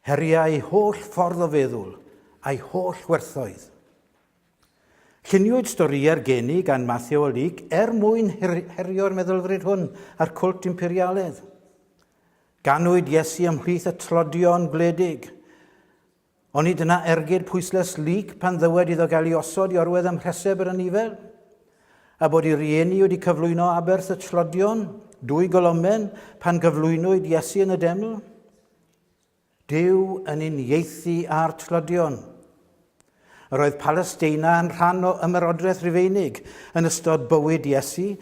Heriau holl ffordd o feddwl a'i holl werthoedd. Lluniwyd storiau'r geni gan Matthew o Luc mwyn herio'r meddylfryd hwn a'r cwlt imperialaidd. Ganwyd Iesu ymhlith y tlodion gwledig. Ond I dyna ergyd pwysles Luc pan ddywed iddo gael ei osod I orwedd ymhreseb yr anifel, a bod I rieni wedi cyflwyno aberth y tlodion, 2 golomen pan gyflwynwyd Iesu yn y deml. Duw yn uniaethu â'r tlodion. Yr oedd Palestina yn rhan o ymerodraeth Rhufeinig yn ystod bywyd Iesu,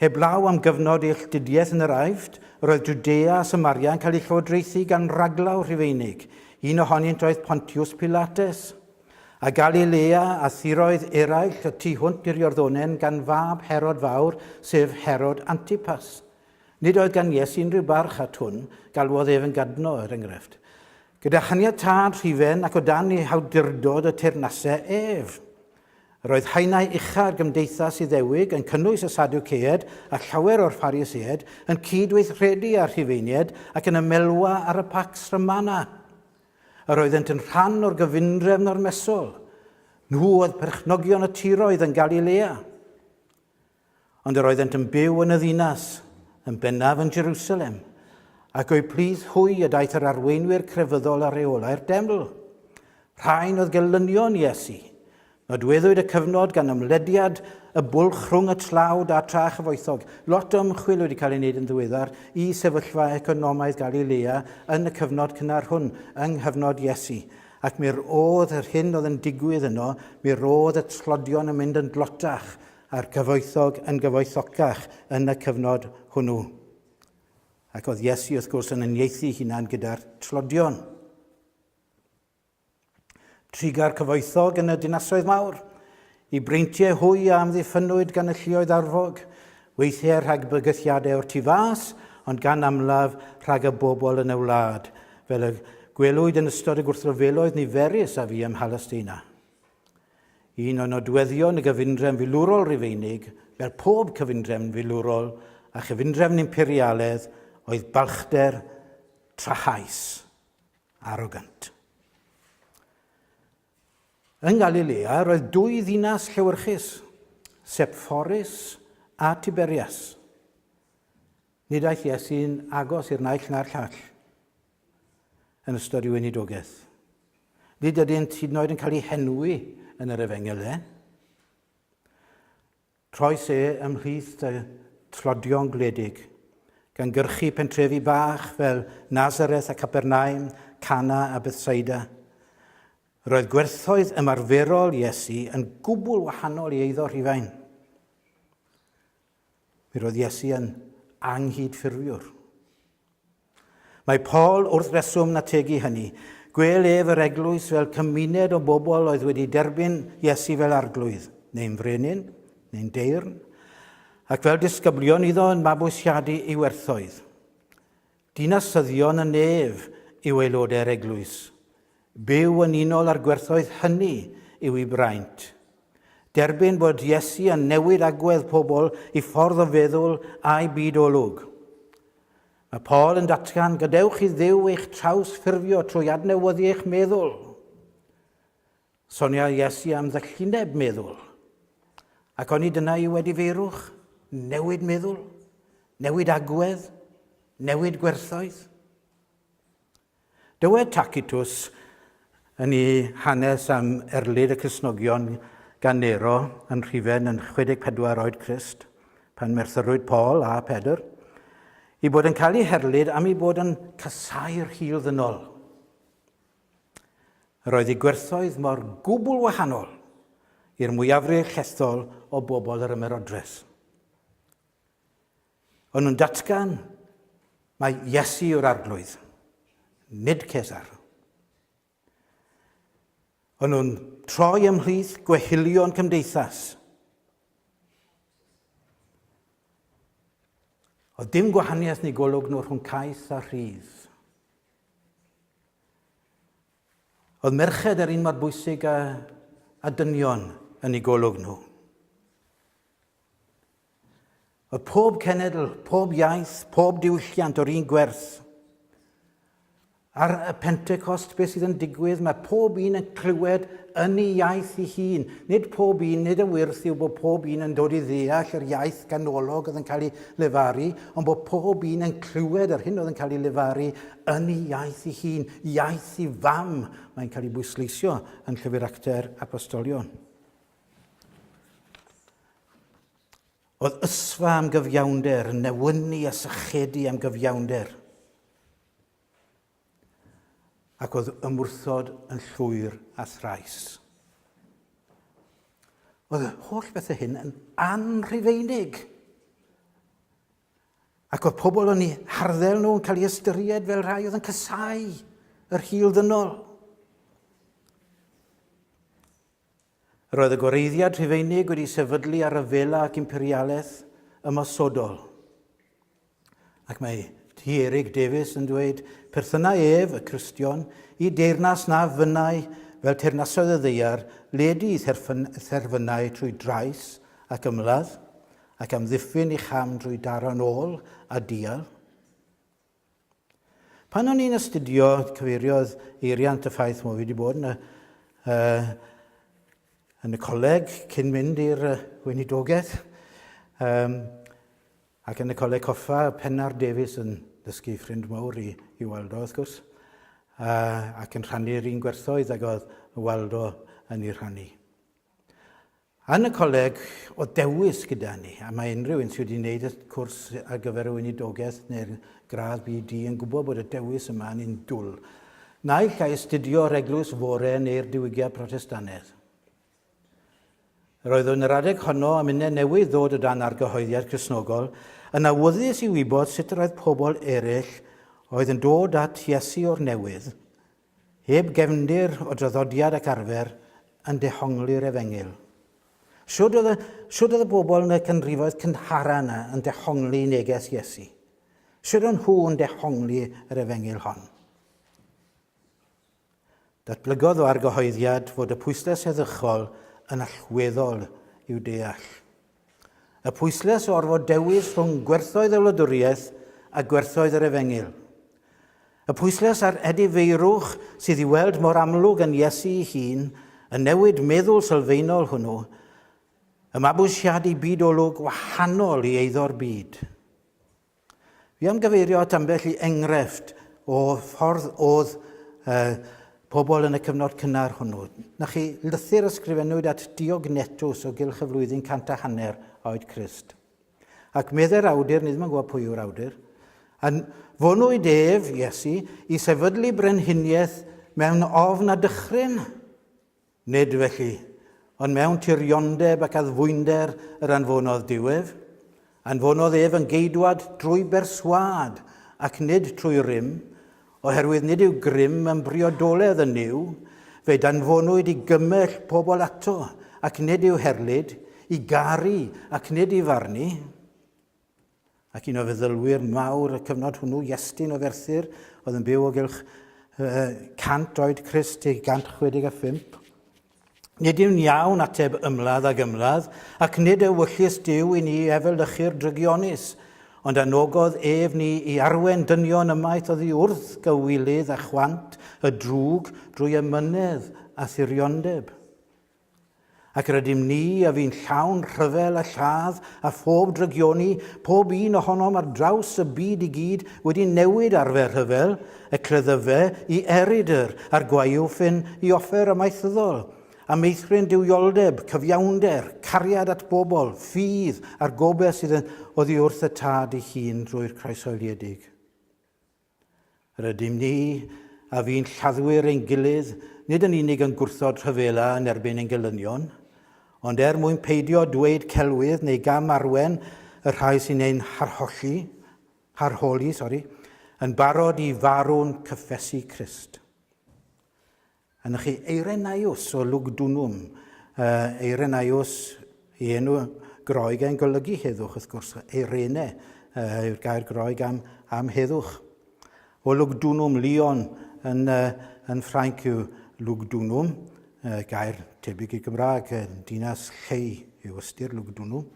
heblaw am gyfnod illtudiaeth yn yr Aifft, yr oedd Judea a Samaria yn cael ei llywodraethu gan raglaw Rhufeinig. Un ohonynt oedd Pontius Pilatus, a Galilea a thiroedd eraill y tu hwnt i'r Iorddonen gan fab Herod fawr, sef Herod Antipas. Nid oedd gan Iesu unrhyw barch at hwn, galwodd ef yn gadno er enghraifft. Gyda chaniatâd rhifen ac o dan ei hawdurdod y teyrnasau ef. Yr oedd haenau uchaf Gymdeithas Iddewig yn cynnwys y Sadwceaid a llawer o'r Pharisëaid yn cydweithredu ar Rhufeiniaid ac yn ymelwa ar y Pax Romana. Yr oeddent yn rhan o'r gyfundrefn o'r mesol. Nhw oedd perchnogion y tiroedd yn Galilea. Ond yr oeddent yn byw yn y ddinas, yn bennaf yn Jerusalem, ac o'i plith hwy y daeth yr arweinwyr crefyddol a reolau'r deml. Rhain oedd gelynion Iesu. Nodweddwyd y cyfnod gan ymlediad y bwlch rhwng y tlawd a tra chyfoethog. Lot o ymchwil wedi cael ei wneud yn ddiweddar i sefyllfa economaidd Galilea yn y cyfnod cynnar hwn, yng nghyfnod Iesu. Ac mi roedd yr hyn oedd yn digwydd yno, mi roedd y tlodion yn mynd yn dlotach a'r cyfoethog yn gyfoethocach yn y cyfnod hwnnw. Ac oedd Iesu wrth gwrs yn uniaethu hunan gyda'r tlodion. Trigar cyfoethog yn y dinasoedd mawr, i breintiau hwy a amddiffynwyd gan y lluoedd arfog, weithiau rhag bygythiadau o'r tu fas, ond gan amlaf rhag y bobl yn y wlad, fel y gwelwyd yn ystod y gwrthryfeloedd niferus a fi ym Mhalestina. Un o nodweddion y gyfundrefn filwrol Rufeinig, fel pob cyfundrefn filwrol a chyfundrefn imperialedd, oedd balchder trahais, arrogant. Yn Galilea, roedd dwy ddinas llewyrchus, Sepphoris a Tiberias. Nid aeth Iesu'n agos i'r naill na'r llall yn ystod i'w weinidogaeth. Nid ydynt hyd yn oed yn cael ei henwi yn yr Efengylau. Troes ymhlith y tlodion gwledig, gan gyrchu pentrefi bach fel Nazareth a Capernaum, Cana a Bethsaida. Roedd gwerthoedd ymarferol Iesu yn gwbl wahanol i eiddo Rhufain. Mi roedd Iesu yn anghydffurfiwr. Mae Paul wrth reswm nategu hynny. Gwel ef yr eglwys fel cymuned o bobl oedd wedi derbyn Iesu fel arglwydd, neu'n frenin, neu'n deyrn, ac fel disgyblion iddo yn mabwysiadu ei werthoedd. Dinasyddion yn ef yw aelodau'r eglwys. Byw yn unol ar gwerthoedd hynny yw ei braint. Derbyn bod Iesu yn newid agwedd pobl i ffordd o feddwl a'i bydolwg. Mae Paul yn datgan, gadewch i Dduw eich traws ffurfio trwy adnewyddu eich meddwl. Sonia Iesu am ddyllineb meddwl. Ac oni dyna i wedi feirwch, newid meddwl, newid agwedd, newid gwerthoedd. Dywed Tacitus yn ei hanes am erlyd y Cristnogion gan Nero yn Rhufen yn 64 oed Crist, pan merthyrwyd Paul a Pedr, i bod yn cael ei herlyd am ei bod yn casau'r hil ddynol. Roedd ei gwerthoedd mor gwbl wahanol i'r mwyafrif llethol o bobl yr ymerodres. O'n nhw'n datgan mae Iesu yw'r arglwydd, nid Cesar. O'n nhw'n troi ymhlith gwehilion cymdeithas. Oedd dim gwahaniaeth neu golwg nhw rhwng caeth a rhydd. Oedd merched yr un mor bwysig a dynion yn ei golwg nhw. Oedd pob cenedl, pob iaith, pob diwylliant o'r un gwerth. Ar y Pentecost, beth sydd yn digwydd, mae pob un yn clywed yn ei iaith ei hun. Nid pob un, nid y wyrth yw bod pob un yn dod i ddeall yr iaith ganolog oedd yn cael ei lefaru, ond bod pob un yn clywed yr hyn oedd yn cael ei lefaru yn ei iaith ei hun, iaith ei fam. Mae'n cael ei bwysleisio yn Llyfr Actau'r Apostolion. Oedd ysfa am gyfiawnder, yn newynu a sychedu am gyfiawnder. Ac oedd ymwrthod yn llwyr a thrais. Oedd y holl bethau hyn yn anrhufeinig. Ac oedd pobl o'n ei harddel nhw yn cael ei ystyried fel rhai oedd yn casau yr hil ddynol. Roedd y goreiddiad Rhufeinig wedi sefydlu ar y fela ac imperialaeth ymosodol. Ac mae Erig Davies yn dweud, perthynau ef, y Cristion, i deyrnas na fynnau fel teyrnasoedd y ddeiar, ledu i therfynau trwy drais ac ymladd, ac amddiffyn i cham drwy daro'n ôl a dial. Pan o'n i'n astudio, cyfeiriodd eiriant y ffaith mo fi wedi bod yn y coleg cyn mynd i'r weinidogaeth. Ac yn y coleg coffa, Pennar Davies yn dysgu ffrind mawr i Waldo, wrth gwrs. Ac yn rhannu'r un gwerthoedd ac oedd Waldo yn ei rhannu. Yn y coleg, o dewis gyda ni, a mae unrhyw un sydd wedi gwneud y cwrs ar gyfer y weinidogaeth neu'r gradd BD yn gwybod bod y dewis yma yn un dwl. Naill ai astudio'r eglwys fore neu'r diwygiad Protestanaidd. Roedd yn yr adeg honno am unau newydd ddod o dan argyhoeddiad Cristnogol, yn awyddus i wybod sut roedd pobl eraill oedd yn dod at Iesu o'r newydd, heb gefndir o draddodiad ac arfer yn dehongli'r Efengil. Siwr oedd y bobl yn y canrifoedd cynhara yna yn dehongli neges Iesu. Siwr oedd nhw yn dehongli yr Efengil hon. Datblygodd o argyhoeddiad fod y pwysles heddychol yn allweddol i'w deall. Y pwysles o orfod dewis rhwng gwerthoedd y wladwriaeth a gwerthoedd yr Efengil. Y pwysles ar edifeirwch sydd i weld mor amlwg yn Iesu ei hun, y newid meddwl sylfaenol hwnnw, y mabwysiadu bydolwg wahanol i eiddo'r byd. Fi am gyfeirio at ambell i enghraifft o ffordd oedd pobl yn y cyfnod cynnar hwnnw. Na chi lythyr ysgrifennwyd at Diognetws o gylch y flwyddyn 150 oed Crist. Ac medde'r awdur, ni ddim yn gwybod pwy yw'r awdur, yn fonwyd ef, Iesu, i sefydlu brenhiniaeth mewn ofn a dychryn. Nid felly, ond mewn tiriondeb ac addfwynder yr anfonodd diwedd. Anfonodd ef yn geidwad drwy berswad ac nid trwy rym, oherwydd nid yw grym yn briodoledd yn niw, fe danfonwyd i gymell pobl ato, ac nid yw herlyd, i garu ac nid i farnu. Ac un o feddylwyr mawr y cyfnod hwnnw, Iestyn o Ferthyr, oedd yn byw o gylch 100 oed Crist i 165. Nid yw'n iawn ateb ymladd ag ymladd, ac nid ewyllus diw i ni efelychu'r drygionus, ond anogodd ef ni i arwen dynion ymaith oedd i wrth gywilydd a chwant y drwg drwy ymynedd a thiriondeb. Ac rydym ni a fi'n llawn rhyfel a lladd a phob drygioni, pob un ohonom ar draws y byd i gyd wedi newid arfer rhyfel, y cleddyfe i erydyr a'r gwaywffyn i offer amaethyddol, a meithrin diwioldeb, cyfiawnder, cariad at bobl, ffydd a'r gobeith sydd oedd i wrth y tad ei hun drwy'r croeshoeliedig. Rydym ni a fi'n lladdwyr ein gilydd, nid yn unig yn gwrthod rhyfela yn erbyn ein gelynion, ond mwyn peidio dweud celwydd neu gam arwen y rhai sy'n ein harholi, yn barod i farw'n cyffesu Crist. Yna chi Eirenaiws o Lugdunum. Eirenaiws i enw Groeg yn golygu heddwch, wrth gwrs. Eirene yw'r gair Groeg am heddwch. O Lugdunum, Lyon yn Ffrainc yw Lugdunum, gair tebyg i Gymraeg, dinas lleu yw ystyr Lugdunum.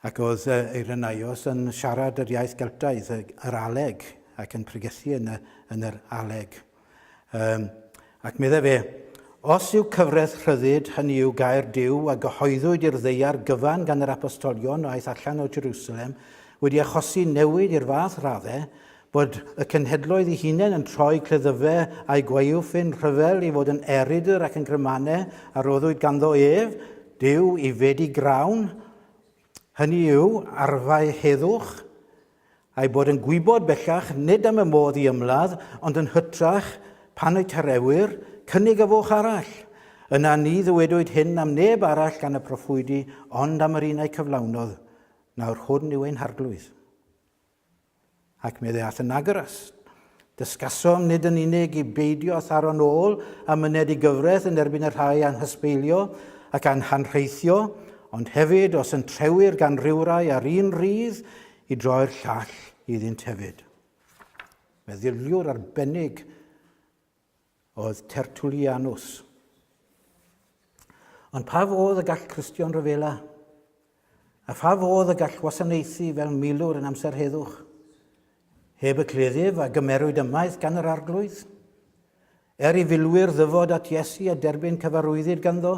Ac oedd Eirenaiws yn siarad yr iaith Geltaidd, yr Aleg, ac yn pregethu yn yr Aleg. Ac medde fe, os yw cyfraith rhyddid, hynny yw gair Duw a gyhoeddwyd i'r ddeiar gyfan gan yr apostolion o aeth allan o Jerusalem, wedi achosi newid i'r fath raddau, bod y cenhedloedd ei hunain yn troi cleddyfe a'i gwaywffyn rhyfel i fod yn erydyr ac yn grymanau a roddwyd ganddo ef, Duw i fedi grawn, hynny yw arfau heddwch, a'i bod yn gwybod bellach nid am y modd i ymladd, ond yn hytrach pan o'i tarewyr, cynnig y foch arall. Yna ni ddywedwyd hyn am neb arall gan y proffwydi, ond am yr un a'i cyflawnodd. Nawr hwn yw ein harglwydd. Ac medde ath yn agras. Dysgasom nid yn unig i beidio tharo nôl a myned i gyfraith yn erbyn y rhai anhysbeilio ac anhanrheithio, ond hefyd os yn trewir gan rywrai ar un rydd i droi'r llall iddynt hefyd. Meddyliwr arbennig oedd Tertullianus. Ond pa fodd y gall Cristion ryfela? A pha fodd y gall wasanaethu fel milwr yn amser heddwch? Heb y cleddif a gymerwyd ymaith gan yr arglwydd? I filwyr ddyfod at Iesu a derbyn cyfarwyddyd ganddo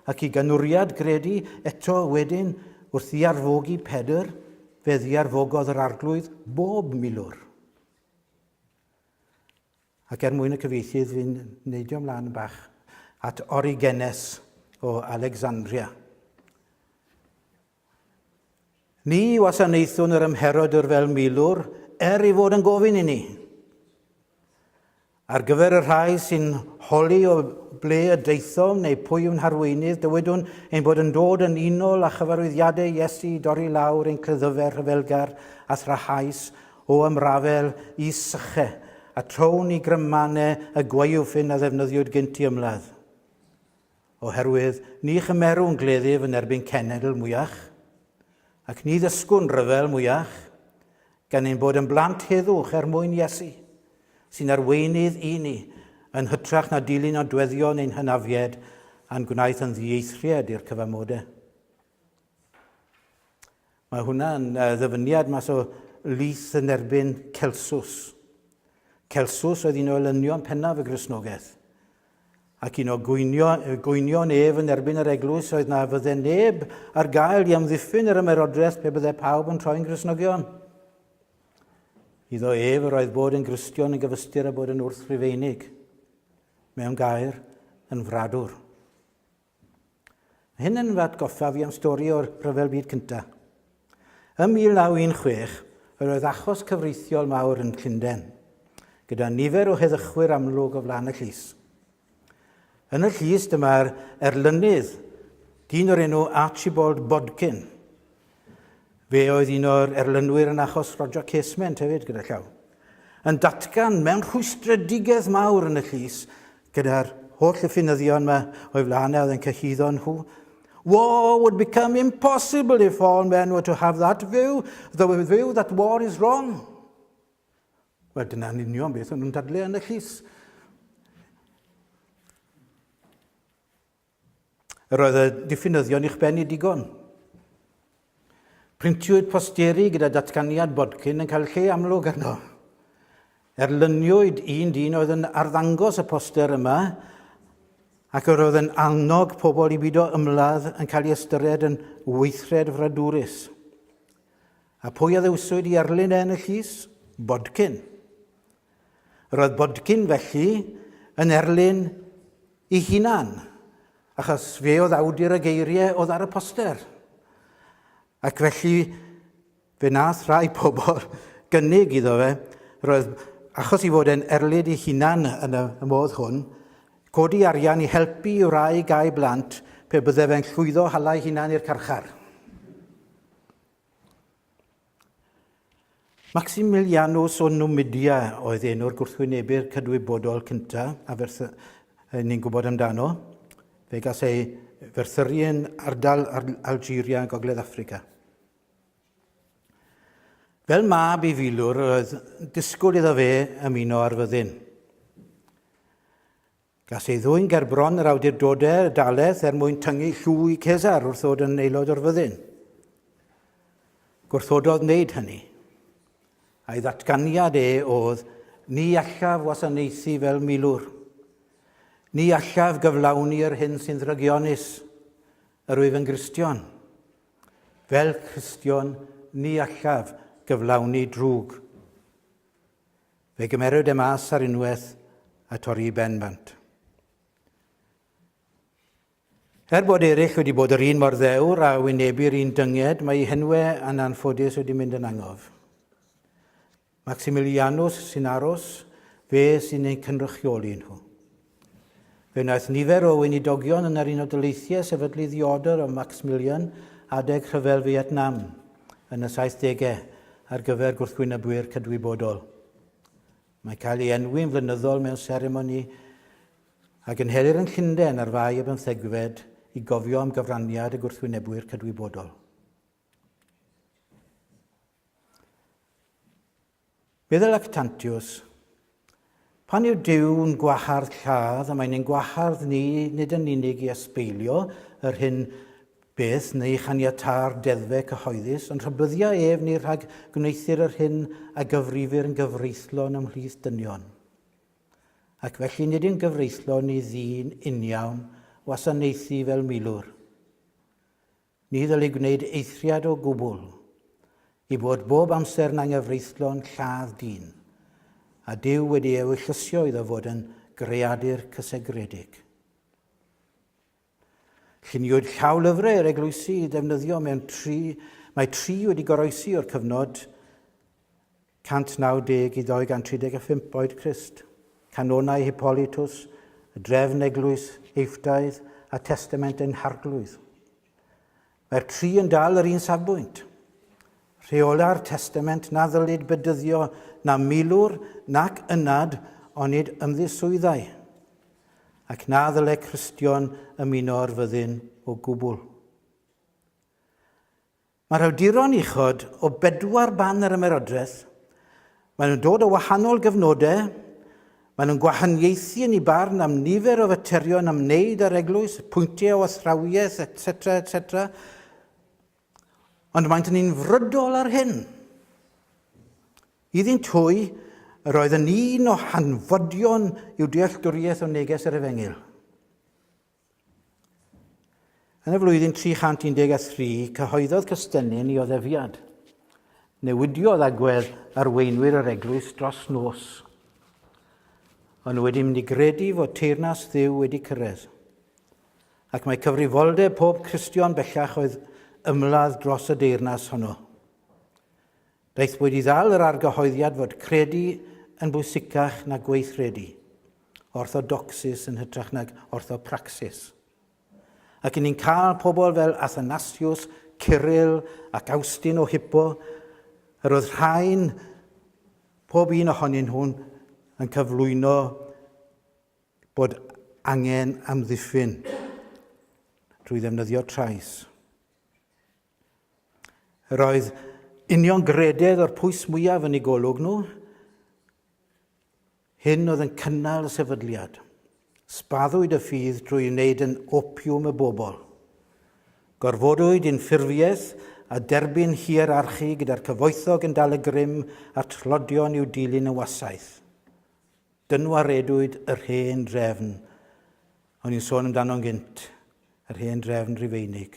ac i ganwriad gredu eto wedyn wrth i arfogi Pedr, fe ddiarfogodd yr arglwydd bob milwr. Ac mwyn y cyfieithydd fi'n neidio ymlaen bach at Origenes o Alexandria. Ni wasanaethwn yr ymherodwr fel milwr i fod yn gofyn i ni. Ar gyfer y rhai sy'n holi o ble y deithom neu pwy yw'n harweinydd, dywedwn ein bod yn dod yn unol a chyfarwyddiadau Iesu dorri lawr ein cleddyfer rhyfelgar a thrahais o ymrafel i syche a trown i grymanau y gwaywffyn a ddefnyddiwyd gynt i ymladd. Oherwydd ni chymerw'n gleddif yn erbyn cenedl mwyach ac ni ddysgwn ryfel mwyach gan ein bod yn blant heddwch mwyn Iesu sy'n arweinydd i ni yn hytrach na dilyn o dweddion ein hynafied a'n gwnaeth yn ddieithriad i'r cyfamodau. Mae hwnna'n ddyfyniad mas o lith yn erbyn Celsus. Celsus oedd un o elynion pennaf y Gristnogaeth. Ac un o gwynion ef yn erbyn yr eglwys oedd na fydde neb ar gael i amddiffyn yr ymerodraeth pe bydde pawb yn troi'n Gristnogion. Iddo ef yr oedd bod yn Gristion yn gyfystyr a bod yn wrth Rhufeinig. Mewn gair yn fradwr. Hyn yn atgoffa fi am stori o'r Rhyfel Byd Cyntaf. Ym 1916, yr oedd achos cyfreithiol mawr yn Llundain, gyda nifer o heddychwyr amlwg o flaen y llys. Yn y llys dyma'r erlynydd, dyn o'r enw Archibald Bodkin. Fe oedd un o'r erlynwyr yn achos Roger Casement hefyd gyda llaw. Yn datgan mewn rhwystredigaeth mawr yn y llys, gyda'r holl ffynyddion yma o'i flaen oedd yn cyhyddo nhw. War would become impossible if all men were to have that view, the view that war is wrong. Wel, dyna'n union beth o'n nhw'n dadlu yn y llys. Yr oedd y diffinyddion i'ch benni digon. Printiwyd posteri gyda datganiad Bodkin yn cael lle amlwg arno. Erlyniwyd un dyn oedd yn arddangos y poster yma ac yr oedd yn annog pobl i beidio ymladd yn cael ei ystyried yn weithred fradwrus. A pwy a ddewswyd i erlyn yn y llys? Bodkin. Yr oedd Bodkin felly yn erlyn ei hunan, achos fe oedd awdur y geiriau oedd ar y poster. Ac felly fe nath rai pobl gynnig iddo fe, roedd, achos i fod yn erlyd ei hunan yn y modd hwn, codi arian i helpu i rai gau blant pe bydde fe'n llwyddo halau hunan i'r carchar. Maximilianus o Numidia oedd enw'r gwrthwynebu'r cydwybodol cyntaf, a ni'n gwybod amdano. Fe gas ei ferthyru yn ardal Algeria a Gogledd Affrica. Fel mab i filwr, oedd disgwyl iddo fe ymuno ar fyddin. Gas ei ddwy'n gerbron yr awdurdodau Darlith mwyn tyngu llw i Cesar wrth ddod yn aelod o'r fyddin. Gwrthododd wneud hynny. A'i ddatganiad oedd ni allaf wasanaethu fel milwr. Ni allaf gyflawni'r hyn sy'n ddrygionus, yr wyf yn Gristion. Fel Cristion, ni allaf gyflawni drwg. Fe gymerwyd e mas ar unwaith a torri benbant. Bod eraill wedi bod yr un mor ddewr a wynebu'r un dynged, mae ei henwau yn anffodus wedi mynd yn angof. Maximilianus sy'n aros, fe sy'n ei cynrychioli nhw. Fe wnaeth nifer o weinidogion yn yr Unol Daleithiau sefydlu ddiodr o Maximilian adeg rhyfel Fietnam. 'Nam' yn y 70au ar gyfer gwrthwynebwyr cydwybodol. Roedd Maximilianus yn aros, fe sy'n ei cynrychioli nhw. Fe wnaeth nifer o weinidogion yn yr Unol Daleithiau sefydlu ddiodr o Maximilian adeg rhyfel Fietnam yn y 70au ar gyfer gwrthwynebwyr cydwybodol. Mae cael ei enwi'n flynyddol mewn seremoni ac yn helir yn Llundain ar 2 i gofio am gyfraniad y gwrthwynebwyr cydwybodol. Meddwl Lactantius, pan yw Duw'n gwahardd lladd, a mae'n ein gwahardd ni nid yn unig i ysbeilio yr hyn beth neu chaniata'r deddfe cyhoeddus, ond rhybyddia ef ni rhag gwneithir yr hyn a gyfrifir yn gyfreithlon ymhlith dynion. Ac felly nid yw'n gyfreithlon ni ddyn uniawn wasanaethu fel milwr. Ni ddylai gwneud eithriad o gwbl i bod bob amser na'n gyfreithlon lladd dyn, a Duw wedi ewyllysio iddo fod yn greadur cysegredig. Lluniwyd llawlyfrau yr eglwysi i defnyddio mewn mae 3 wedi goroesi o'r cyfnod 190 i 235 oed Crist. Canonau Hippolytus, y drefn eglwys Eiftaidd a testament ein harglwydd. Mae'r 3 yn dal yr un safbwynt. Rheola'r testament na ddylid bedyddio na milwr nac ynad onid ymddiswyddau, ac na ddylai Cristion ymuno ar fyddin o gwbl. Mae'r awduron uchod o 4 ban yr ymerodraeth. Maen nhw'n dod o wahanol gyfnodau, maen nhw'n gwahaniaethu yn ei barn am nifer o faterion am wneud ar eglwys, pwyntiau o athrawiaeth, etc. Ond maent yn unfrydol ar hyn. Iddy'n twy, yr oedd yn un o hanfodion i'w dealltwriaeth o neges yr Efengil. Yn y flwyddyn 313, cyhoeddodd Cystennyn i oddefiad. Newidiodd agwedd arweinwyr yr eglwys dros nos. Ond wedi mynd i gredu fod teyrnas Dduw wedi cyrraedd. Ac mae cyfrifoldeb pob Cristion bellach oedd ymladd dros y deyrnas honno. Daeth wedi ddal yr argyhoeddiad fod credu yn bwysicach na gweithredu, orthodoxis yn hytrach nag orthopraxis. Ac ni'n cael pobl fel Athanasius, Cyril ac Awstyn o Hippo, yr oedd rhain, pob un ohonyn nhw'n yn cyflwyno bod angen amddiffyn drwy ddefnyddio trais. Yr oedd union grededd o'r pwys mwyaf yn ei golwg nhw. Hyn oedd yn cynnal y sefydliad. Spaddwyd y ffydd drwy wneud yn opiwm y bobl. Gorfodwyd unffurfiaeth a derbyn hierarchi gyda'r cyfoethog yn dal y grym a tlodion i'w dilyn y wasaeth. Dynwaredwyd yr hen drefn, o'n i'n sôn amdano'n gynt, yr hen drefn Rufeinig.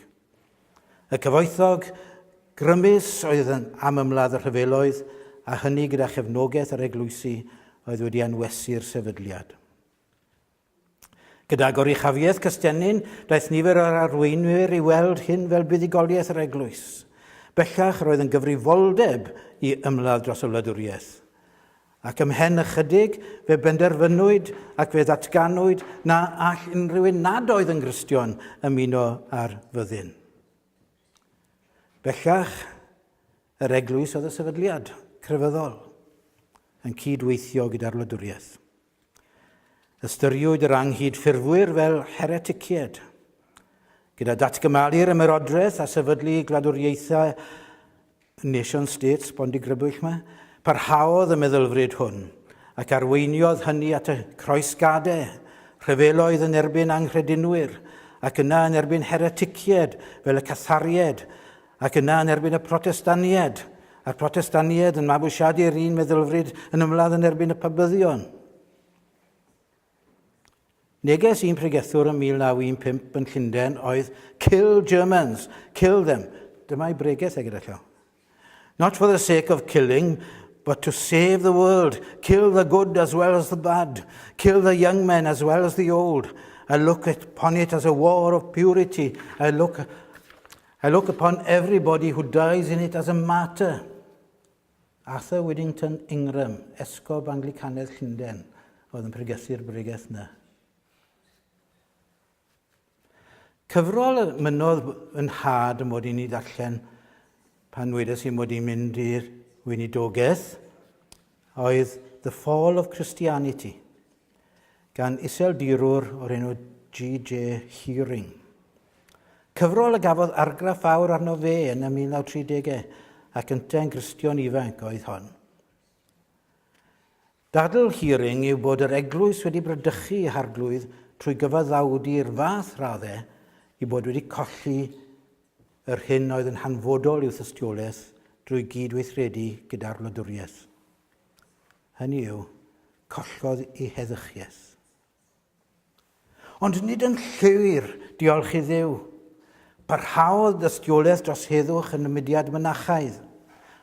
Y cyfoethog grymus oedd am ymladd y rhyfeloedd, a hynny gyda chefnogaeth yr eglwysi oedd wedi anwesu'r sefydliad. Gyda goruchafiaeth Cystennyn, daeth nifer o'r arweinwyr i weld hyn fel buddigoliaeth yr eglwys. Bellach roedd yn gyfrifoldeb i ymladd dros y wladwriaeth. Ac ymhen ychydig, fe benderfynwyd ac fe ddatganwyd na all unrhyw un nad oedd yn Gristion ymuno ar fyddin. Bellach, yr eglwys oedd y sefydliad crefyddol yn cydweithio gyda'r wladwriaeth. Ystyriwyd yr anghyd ffurfwyr fel hereticied, gyda datgymalu'r ymerodraeth a sefydlu gwladwriaethau nation states, bondi grybwyll yma, parhaodd y meddylfryd hwn ac arweiniodd hynny at y croesgadau, rhyfeloedd yn erbyn anghredinwyr ac yna yn erbyn hereticied fel y Catharied ac yna yn erbyn y Protestanied. A'r Protestanied yn mabwysiadu'r un meddylfryd yn ymladd yn erbyn y pabyddion. Neges un pregethwr yn 1915 yn Llundain oedd kill Germans, kill them. Dyma'i bregeth gyda llaw. Not for the sake of killing, but to save the world. Kill the good as well as the bad. Kill the young men as well as the old. I look upon it as a war of purity. I look upon everybody who dies in it as a martyr. Arthur Whittington Ingram, esgob Anglicanedd Llundain, oedd yn pregethu'r bregeth yna. Cyfrol y mynodd yn had yn mod i'n ei darllen pan wedes i mod i'n mynd i'r weinidogaeth oedd The Fall of Christianity, gan iseldirwr o'r enw G.J. Heering. Cyfrol y gafodd argraff fawr arno fe yn y 1930au ac yntau'n Gristion ifanc oedd hon. Dadl Heering yw bod yr eglwys wedi brydychu harglwydd trwy gyfaddawdi'r fath raddau i bod wedi colli yr hyn oedd yn hanfodol i'w thystiolaeth drwy gydweithredu gyda'r wladwriaeth. Hynny yw, collodd ei heddychiaeth. Ond nid yn llwyr, diolch i Dduw, parhaodd dystiolaeth dros heddwch yn y mudiad mynachaidd.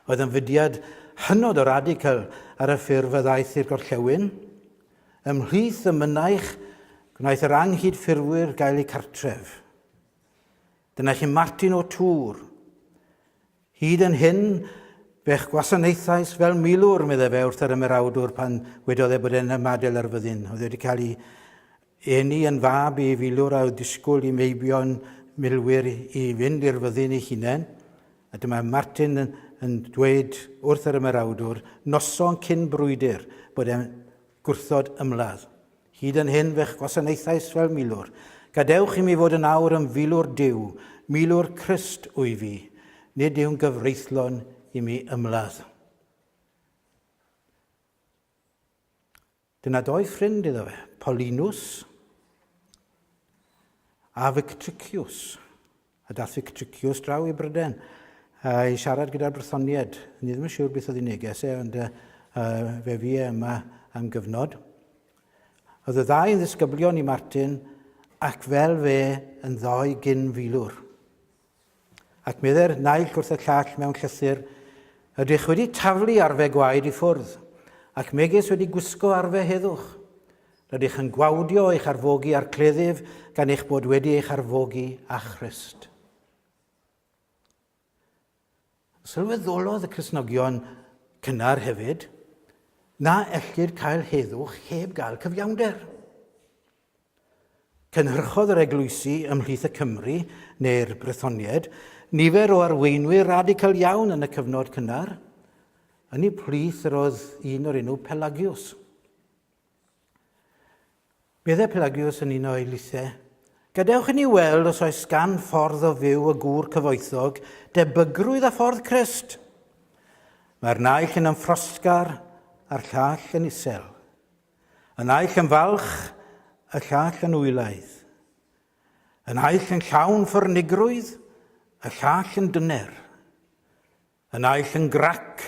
Oedd yn fudiad hynod o radical ar y ffurf y ddaeth i'r gorllewin. Ymhlith y mynaich gwnaeth yr anghyd ffurwyr gael eu cartref. Dyna chi Martin o Tŵr. Hyd yn hyn, fe'ch gwasanaethais fel milwr, meddai fe wrth yr ymerawdwr pan wedodd e bod e'n ymadel ar fyddin. Oedd wedi cael ei eni yn fab i filwr a oedd disgwyl i meibion milwyr i fynd i'r fyddin ei hunain. A dyma Martin yn dweud wrth yr ymerawdwr, noson cyn brwydr, bod e'n gwrthod ymladd. Hyd yn hyn fe'ch gwasanaethais fel milwr. Gadewch i mi fod yn awr yn filwr Duw, milwr Crist wy fi, nid yw'n gyfreithlon i mi ymladd. Dyna doi ffrind iddo fe, Paulinus a Victricius. A dath Victricius draw i Bryden i siarad gyda'r brythoniaid. Ni ddim yn siŵr beth oedd ei neges ond fe fi yma am gyfnod. Oedd y ddau yn ddisgyblion i Martin ac fel fe yn ddoi gyn filwr. Ac medde'r naill wrth y llall mewn llythyr, ydych wedi taflu arfe gwaed i ffwrdd, ac megis wedi gwisgo arfe heddwch. Rydych yn gwawdio eich arfogi ar cleddyf gan eich bod wedi eich arfogi â Christ. Sylweddolodd y Cristnogion cynnar hefyd, na ellir cael heddwch heb gael cyfiawnder. Cynhyrchodd yr eglwysi ymhlith y Cymru neu'r Brythoniaid nifer o arweinwyr radical iawn yn y cyfnod cynnar. Yn ei plith yr oedd un o'r enw Pelagius. Meddai Pelagius yn un o'i lithau, gadewch i ni weld os oes gan ffordd o fyw y gŵr cyfoethog debygrwydd a ffordd Crist. Mae'r naill yn ymffrosgar a'r llall yn isel. Y naill yn falch, y llall yn wylaidd. Y naill yn llawn ffyrnigrwydd, y llall yn dyner. Y naill yn grac,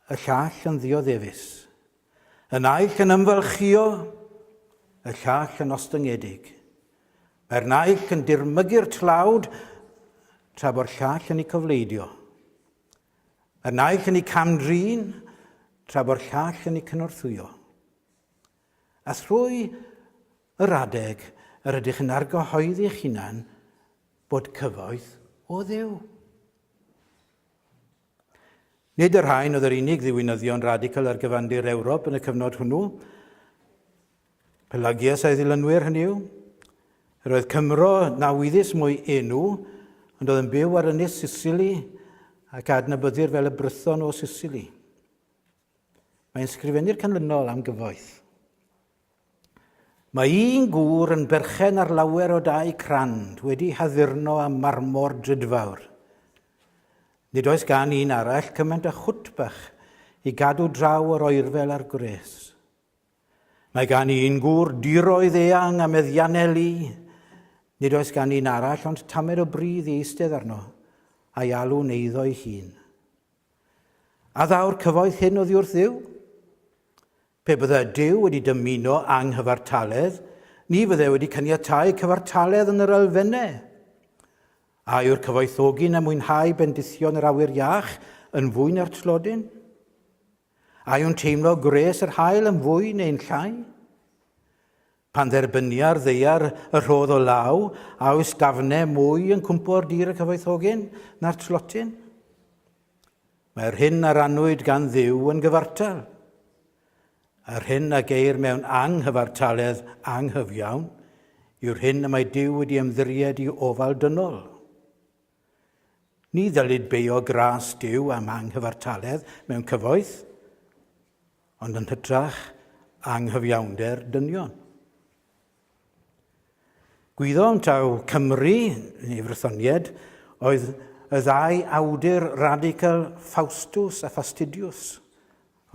y llall yn ddioddefus. Y naill yn ymfalchio, y llall yn ostyngedig. Mae'r naill yn dirmygu'r tlawd, tra bo'r llall yn ei cyfleidio. Mae'r naill yn ei camdrin, tra bo'r llall yn ei cynorthwyo. A thrwy yr adeg, yr ydych yn argyhoeddi eich hunan bod cyfoeth o Dduw. Nid yr rhain oedd yr unig ddiwinyddion radical ar gyfandir Ewrop yn y cyfnod hwnnw. Pelagius a'i ddilynwyr hynny yw. Yr oedd Cymro na wyddus mwy enw, ond oedd yn byw ar ynys Sicily ac adnabyddir fel y Brython o Sicily. Mae'n sgrifennu'r canlynol am gyfoeth. Mae un gŵr yn berchen ar lawer o dau crand wedi haddurno am marmor drydfawr. Nid oes gan un arall cymaint a chwtbach i gadw draw yr oerfel a'r gwres. Mae gan un gŵr diroedd eang a meddianelu. Nid oes gan un arall ond tamed o brydd i eistedd arno a'i alw'n eiddo ei hun. A ddaw'r cyfoeth hyn oddi wrth Dduw? Pe bydde Duw wedi dymuno anghyfartaledd, ni fydde wedi caniatáu cyfartaledd yn yr elfennau. A yw'r cyfoethogyn a mwynhau bendithion yr awyr iach yn fwy na'r tlodyn? A yw'n teimlo gwres yr hael yn fwy neu'n llai? Pan dderbynia'r ddeiar y rhodd o law, a oes dafnau mwy yn cwmpo'r dir y cyfoethogyn na'r tlotyn? Mae'r hyn a rannwyd gan Dduw yn gyfartal. Yr hyn a geir mewn anghyfartaledd anghyfiawn yw'r hyn y mae Duw wedi ymddiried i ofal dynol. Ni ddylid beio gras Duw am anghyfartaledd mewn cyfoeth, ond yn hytrach anghyfiawnder dynion. Gwyddom taw Cymru, neu Frythoniaid, oedd y ddau awdur radical Faustus a Fastidius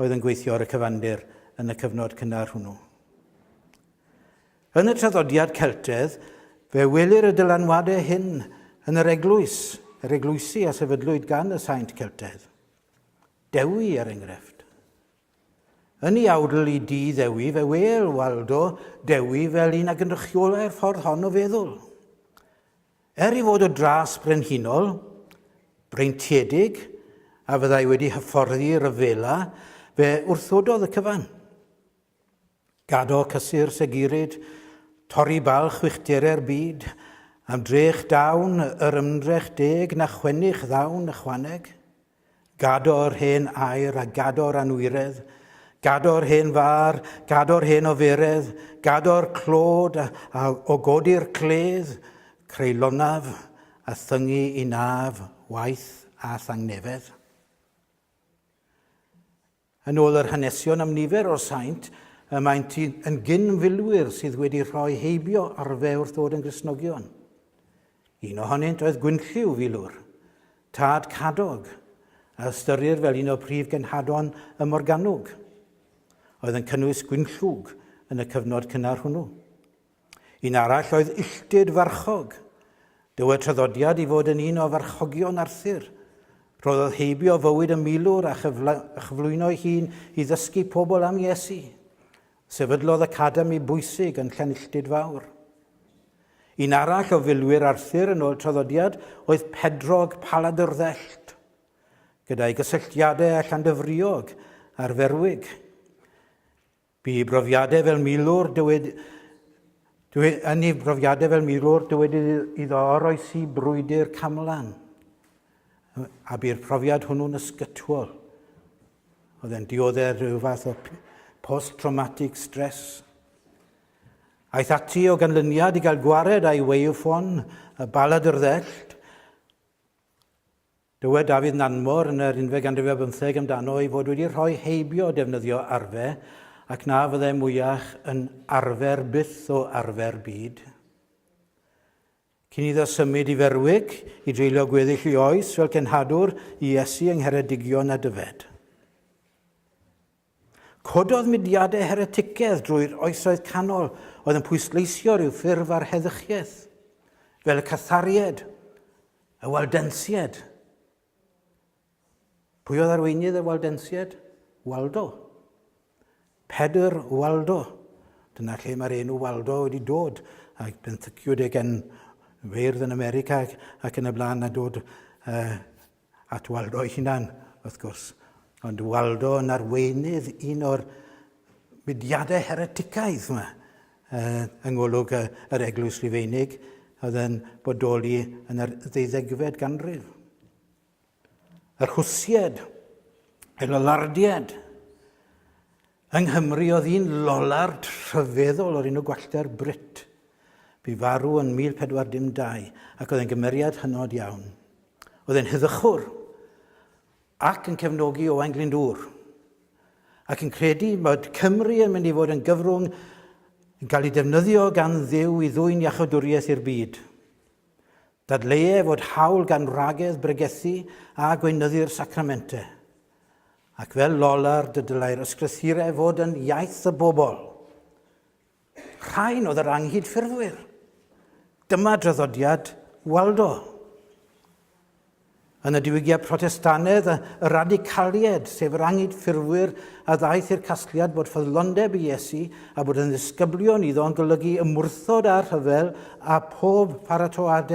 oedd yn gweithio ar y cyfandir yn y cyfnod cynnar hwnnw. Yn y traddodiad Celtaidd, fe welir y dylanwadau hyn yn yr eglwysi a sefydlwyd gan y saint Celtaidd. Dewi er enghraifft. Yn ei awdl i di Ddewi, fe wel Waldo Dewi fel un ag yn rychiolau'r ffordd hon o feddwl. I fod o dras brenhinol, breintiedig, a fyddai wedi hyfforddi ryfela, fe wrthododd y cyfan. Gado cysur segurid, torri balch wychterau'r byd, am drech dawn yr ymdrech deg na chwennych ddawn y chwaneg, gado'r hen air a gado'r anwiredd, gado'r hen far, gado'r hen oferedd, gado'r clod a o godi'r cledd, creu lonaf a thyngu i naf, waith a thangnefedd. Yn ôl yr hanesion am nifer o'r saint, maent yn gynfilwyr sydd wedi rhoi heibio arfe wrth ddod yn Gristnogion. Un ohonynt oedd Gwynlliw filwr, tad Cadog, a ystyrir fel un o prif genhadon y Morgannwg. Oedd yn cynnwys Gwynllwg yn y cyfnod cynnar hwnnw. Un arall oedd Illtyd Farchog. Dywed traddodiad i fod yn un o farchogion Arthur. Roedd heibio fywyd y milwr a chyflwyno ei hun i ddysgu pobl am Iesu. Sefydlodd academi bwysig yn Llanilltyd Fawr. Un arall o filwyr Arthur yn ôl traddodiad oedd Pedrog Paladrddellt, gyda'i gysylltiadau a Llandyfriog a'r Ferwig. Bu brofiadau fel milwr dywed iddo oroesi brwydr Camlan, a bu'r profiad hwnnw'n ysgytwol. Oedd e'n dioddau rhyw fath o post-traumatic stress. Aeth ati o ganlyniad i gael gwared a'i weiwffon, y Baladrddellt. Dywed Dafydd Nanmor yn yr 1115 amdano i fod wedi rhoi heibio defnyddio arfe, ac na fyddai mwyach yn arfer byth o arfer byd. Cyn iddo symud i Ferwig i dreulio gweddill i oes fel cenhadwr i Iesu yng Ngheredigion a Dyfed. Cododd mudiadau hereticedd drwy'r oesoedd canol oedd yn pwysleisio rhyw ffurf ar heddychiaeth, fel y Catharied, y Waldensied. Pwy oedd arweinydd y Waldensied? Waldo. Pedr Waldo. Dyna lle mae'r enw Waldo wedi dod, ac benthyciwyd gen feirdd yn America ac yn y blaen a dod at Waldo ei hunan, wrth gwrs. Ond Waldo yn arweinydd un o'r mudiadau hereticaidd yma yng ngolwg yr Eglwys Rufeinig oedd yn bodoli yn yr 18fed ganrif. Yr Hwsied, y Lolardied. Yng Nghymru oedd un lolard rhyfeddol o'r enw Gwallter Brit. Bu farw yn 1412 ac oedd e'n gymeriad hynod iawn. Oedd e'n heddychwr ac yn cefnogi o Glyndŵr, ac yn credu bod Cymru yn mynd i fod yn gyfrwng yn cael ei defnyddio gan Dduw i ddwyn iachawdwriaeth i'r byd. Dadleuai fod hawl gan wragedd bregethu a gweinyddu'r sacramentau. Ac fel lolard y dylai'r ysgrythurau fod yn iaith y bobl. Rhain oedd yr anghyd ffurfwyr. Dyma draddodiad Waldo. Yn y diwygiad Protestanaidd, y radicalied, sef yr anghyd ffurfwyr a ddaeth i'r casgliad bod ffyddlondeb i Iesu a bod yn ddisgyblion iddo yn golygu ymwrthod a'r rhyfel a pob paratoad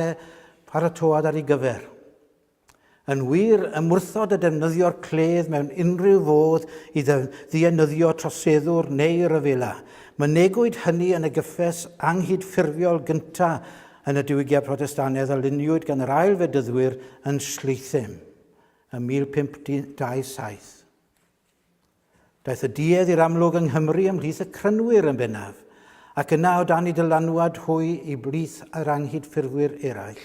ar ei gyfer. Yn wir, ymwrthod y defnyddio'r cledd mewn unrhyw fodd i ddienyddio troseddwr neu ryfela. Mynegwyd hynny yn y gyffes anghyd ffurfiol gyntaf yn y diwygiad Protestanaidd a luniwyd gan yr ail fedyddwyr yn Sleuthim ym 1527. Daeth y duedd i'r amlwg yng Nghymru ymhlith y crynwyr yn bennaf, ac yna o dan i dylanwad hwy i blith yr anghyd ffurfwyr eraill.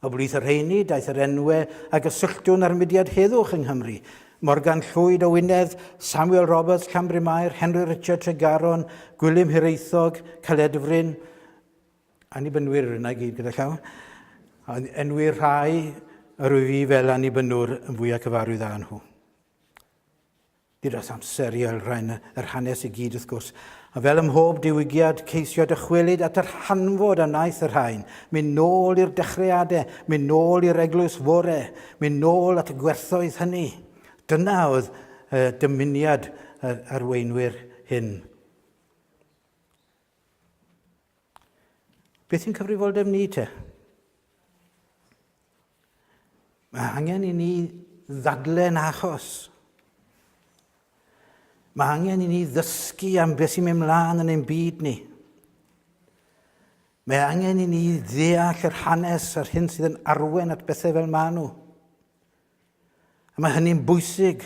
O blith yr rheini daeth yr enwau a gysylltwn ar mudiad heddwch yng Nghymru, Morgan Llwyd o Wynedd, Samuel Roberts, Llanbryd Mair, Henry Richard Tregaron, Gwilym Hiraethog, Caledfryn, annibynwyr yna gyd gyda llaw, enwyr rhai yr wyf fi fel annibynwr yn fwy o cyfarwydd â nhw. Dros amser i elrain yr hanes i gyd wrth gwrs. A fel ym mhob diwygiad ceisio dychwelyd at yr hanfod a wnaeth yr rhain, mynd nôl i'r dechreuadau, mynd nôl i'r eglwys fore, mynd nôl at y gwerthoedd hynny. Dyna oedd dymuniad arweinwyr hyn. Beth yw'n cyfrifoldeb ni te? Mae angen i ni ddadlen achos. Mae angen i ni ddysgu am beth sy'n mynd mlaen yn ein byd ni. Mae angen i ni ddeall yr hanes a'r hyn sydd yn arwen at bethau fel maen nhw. A mae hynny'n bwysig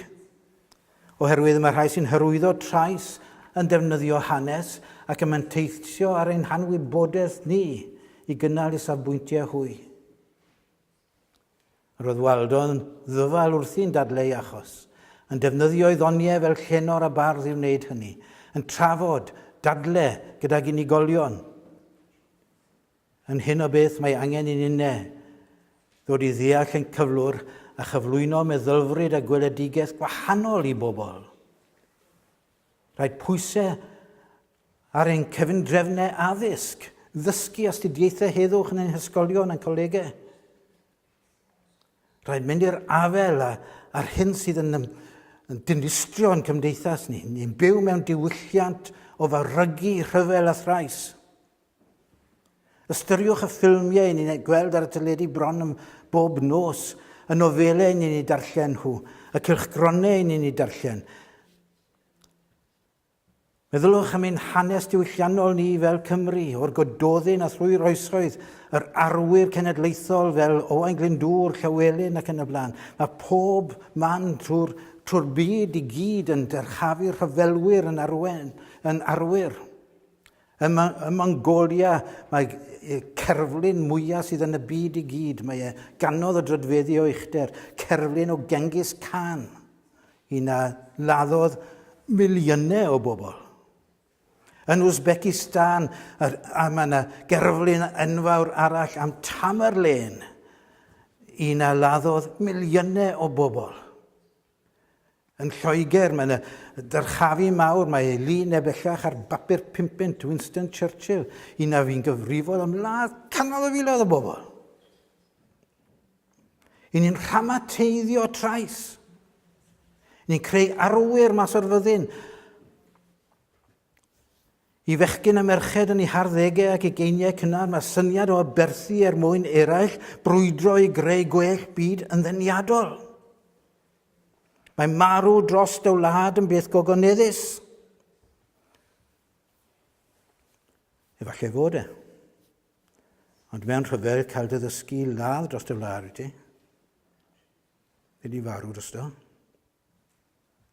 oherwydd mae rhai sy'n hyrwyddo trais yn defnyddio hanes ac yn manteithio ar ein hanwybodaeth ni i gynnal i safbwyntiau hwy. Roedd Waldo yn ddyfal wrthi'n dadleu achos, yn defnyddio ddoniau fel llenor a bardd i wneud hynny, yn trafod, dadle gydag unigolion. Yn hyn o beth mae angen i ni ddod i ddeall yn cyflwr a chyflwyno meddylfryd a gweledigaeth gwahanol i bobl. Rhaid pwysau ar ein cefndrefnau addysg, ddysgu astudiaethau heddwch yn ein hysgolion a'n colegau. Rhaid mynd i'r afel a'r hyn sydd yn dinistrio'n cymdeithas ni. Ni'n byw mewn diwylliant o farygu rhyfel a thrais. Ystyriwch y ffilmiau ni'n gweld ar y teledu bron am bob nos, y nofelau ni'n ei darllen nhw, y cylchgronau ni'n ei darllen. Meddylwch am ein hanes diwylliannol ni fel Cymru, o'r gododdin a thrwy'r oesoedd, yr arwyr cenedlaethol fel Owain Glyndŵr, Llywelyn ac yn y blaen. Mae pob man trwy'r byd i gyd yn dyrchafu'r rhyfelwyr yn arwyr. Ym Mongolia mae cerflun mwyaf sydd yn y byd i gyd. Mae ganodd y drydfeddi o uchder, cerflun o Genghis Khan. Un a laddodd miliynau o bobl. Yn Uzbekistan, mae yna gerflun enfawr arall am Tamerlane. Un a laddodd miliynau o bobl. Yn Lloegr, mae yna dyrchafu mawr, mae Lŷn bellach ar bapur pimpint, Winston Churchill, un a fi'n gyfrifol am ladd cannoedd o filoedd o bobl. I ni'n rhamateiddio trais. Ni'n creu arwyr mas o'r fyddin. I fechgyn a merched yn ei harddegau ac ugeiniau cynnar, mae syniad o aberthu mwyn eraill, brwydro i greu gwell byd yn ddeniadol. Mae marw dros dy wlad yn beth gogoneddus. Efallai fod e. Ond mewn rhyfel cael dy ddysgu ladd dros dy wlad i ti. Wedi farw dros dy.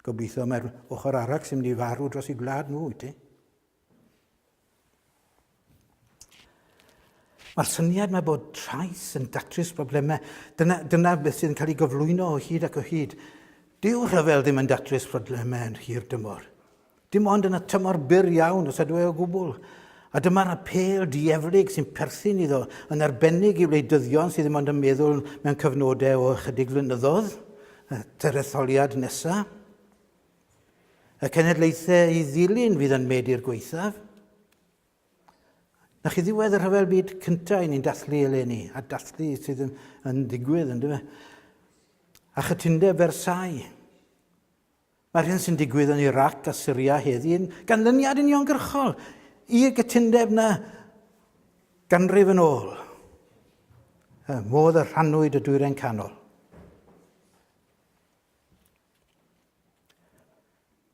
Gobeithio mae'r ochr arall sy'n mynd i farw dros i gwlad nhw i ti. Mae'r syniad mae bod trais yn datrys problemau. Dyna beth sydd yn cael ei gyflwyno o hyd ac o hyd. Dyw rhyfel ddim yn datrys problemau yn hir dymor. Dim ond yn y tymor byr iawn os ydw o gwbl. A dyma'r apel dieflig sy'n perthyn iddo yn arbennig i wleidyddion sydd ddim ond yn meddwl mewn cyfnodau o ychydig flynyddoedd, y teretholiad nesaf. Y cenedlaethau i ddilyn fydd yn medi'r gweithaf. Na chi ddiwedd y rhyfel byd cyntaf ni'n dathlu eleni, a dathlu sydd yn digwydd, yn dyfa. A chytundeb Versailles. Mae'r hyn sy'n digwydd yn Iraq a Syria heddi yn ganlyniad uniongyrchol i'r gytundeb na ganrif yn ôl. Modd y rhannwyd y dwyrain canol.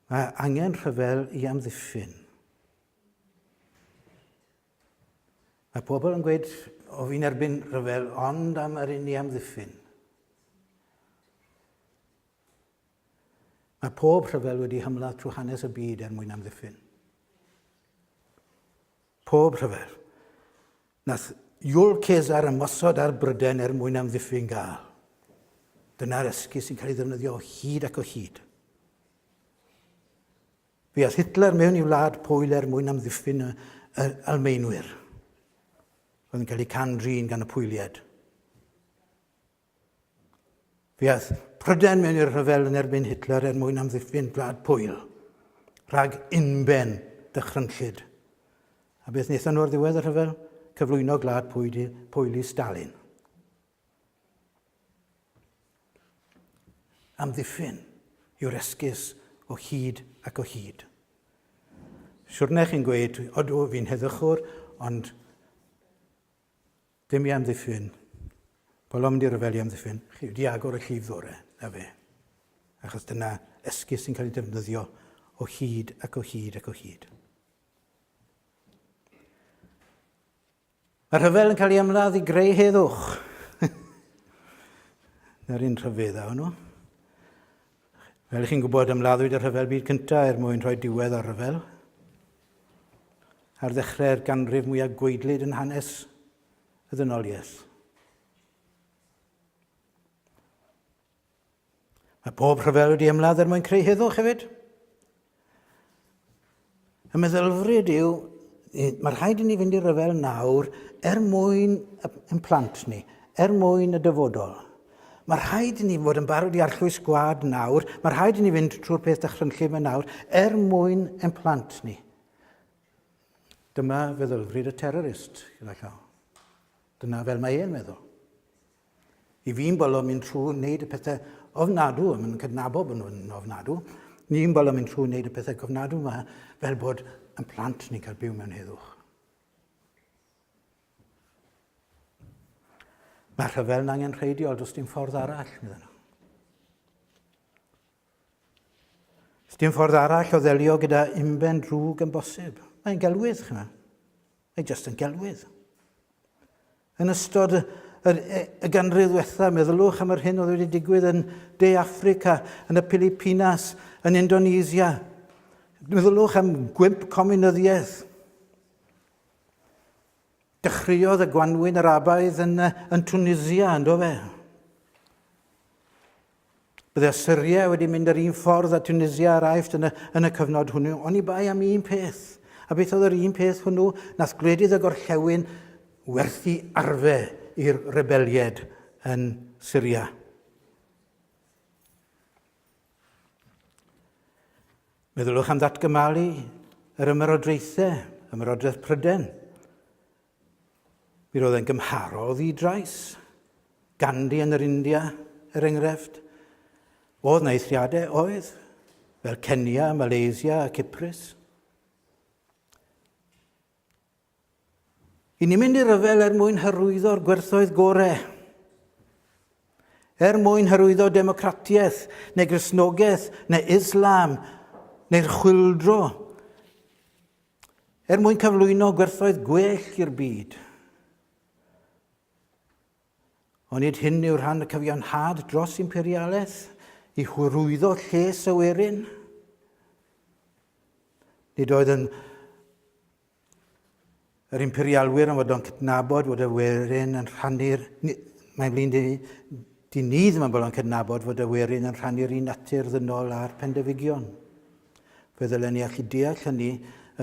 Mae angen rhyfel i amddiffyn. Mae pobl yn gweud o fi'n erbyn rhyfel ond am yr un i amddiffyn. Mae pob rhyfel wedi hymladd trwy hanes y byd mwyn amddiffyn. Pob rhyfel. Nath Iwl Cesar ymosod ar Bryden mwyn amddiffyn gael. Dyna'r esgus sy'n cael ei ddefnyddio o hyd ac o hyd. Fe ath Hitler mewn i wlad Pwyl mwyn amddiffyn y Almaenwyr. Roedd yn cael ei can-drin gan y Pwylied. Fe ath Prydain mewn i'r rhyfel yn erbyn Hitler mwyn amddiffyn gwlad Pwyl, rhag unben dychrynllyd. A beth wnaethon nhw ar ddiwedd y rhyfel? Cyflwyno gwlad Pwyl i Stalin. Amddiffyn yw'r esgus o hyd ac o hyd. Siwrne chi'n gweud, odw, fi'n heddychwr, ond dim i amddiffyn. Bolom di ryfel i amddiffyn. Chi wedi agor y llif ddore, na fe. Achos dyna esgus sy'n cael ei defnyddio o hyd ac o hyd ac o hyd. Mae'r rhyfel yn cael ei ymladd i greu heddwch. Na'r un rhyfedda o'n nhw. Fel chi'n gwybod, ymladdwyd y rhyfel byd cyntaf mwyn rhoi diwedd o'r rhyfel. Ar ddechrau'r ganrif mwyaf gweidlyd yn hanes y ddynoliaeth. Mae pob rhyfel wedi ymladd mwyn creu heddwch hefyd. Y meddylfryd yw, mae rhaid i ni fynd i'r rhyfel nawr mwyn ein plant ni, mwyn y dyfodol. Mae rhaid i ni fod yn barod i arllwys gwad nawr. Mae rhaid i ni fynd trwy'r peth dychrynllyd yma nawr mwyn ein plant ni. Dyma feddylfryd y terrorist, gyda llaw. Dyna fel mae e'n meddwl. I fi'n bolo mynd trwy wneud y pethau ofnadw, yn cydnabod bod nhw'n ofnadw. Ni'n bolo mynd trwy wneud y pethau gofnadw yma fel bod yn plant ni'n cael byw mewn heddwch. Mae'r rhyfel yn angen rheidiol, does dim ffordd arall, medden nhw. Does dim ffordd arall o ddelio gyda unben drwg yn bosib. Mae'n gelwydd, chyma. Mae'n just yn gelwydd. Yn ystod y ganrif ddiwethaf, meddylwch am yr hyn oedd wedi digwydd yn De Affrica, yn y Pilipinas, yn Indonesia. Meddylwch am gwymp comunyddiaeth. Dechreuodd y Gwanwyn Arabaidd yn Tunisia, ynddo fe. Bydde Syria wedi mynd yr un ffordd a Tunisia ar aifft yn y cyfnod hwnnw, ond i bai am un peth. A beth oedd yr un peth hwnnw? Nath gwledydd y gorllewin werthu arfe i'r rebelied yn Syria. Meddylwch am ddatgymalu yr ymerodraethau, ymerodraeth Prydain. Mi roedd e'n gymharodd i drais. Gandhi yn yr India, enghraifft. Oedd na eithriadau oedd, fel Kenya, Malaysia a Cyprus. I ni'n mynd i'r rhyfel mwyn hyrwyddo'r gwerthoedd gorau. Mwyn hyrwyddo democratiaeth, neu Gristnogaeth, neu Islam, neu'r chwyldro. Mwyn cyflwyno gwerthoedd gwell i'r byd. Ond nid hyn yw'r rhan y cyfiawnhad dros imperialaeth i hwrwyddo lles y werin. Nid oedd yr imperialwyr yn fod o'n cydnabod fod y werin yn rhannu'r... Mae'n flin di ni ddim yn bod o'n cydnabod fod y werin yn rhannu'r un natur ddynol a'r pendefigion. Fe ddylen ni allu deall hynny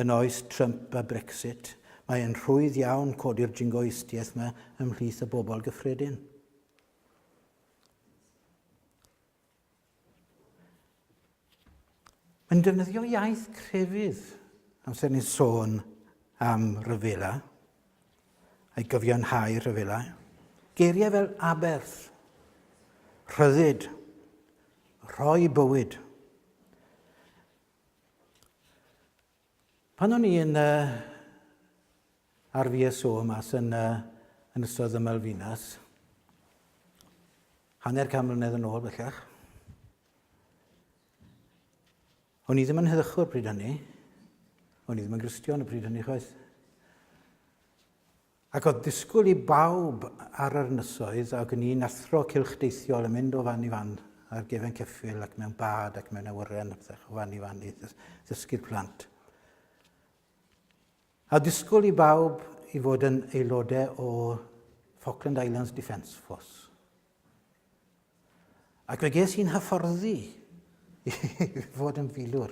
yn oes Trump a Brexit. Mae'n rhwydd iawn codi'r jingoistiaeth yma ymhlith y bobl gyffredin. Mae'n defnyddio iaith crefydd amser ni'n sôn am ryfela, a'i gyfiawnhau ryfela. Geiriau fel aberth, rhyddid, rhoi bywyd. Pan o'n i yn ar VSO mas yn ystod y Malvinas, hanner can mlynedd yn ôl bellach, o'n i ddim yn heddychwr pryd hynny. O'n i ddim yn Gristion y pryd hynny chwaith. Ac oedd disgwyl i bawb ar yr ynysoedd ac yn un athro cylchdeithiol yn mynd o fan i fan ar gefen ceffyl ac mewn bad ac mewn awyren o fan i fan i ddysgu'r plant. A disgwyl i bawb i fod yn aelodau o Falkland Islands Defence Force. Ac fe ges i'n hyfforddi i fod yn filwr.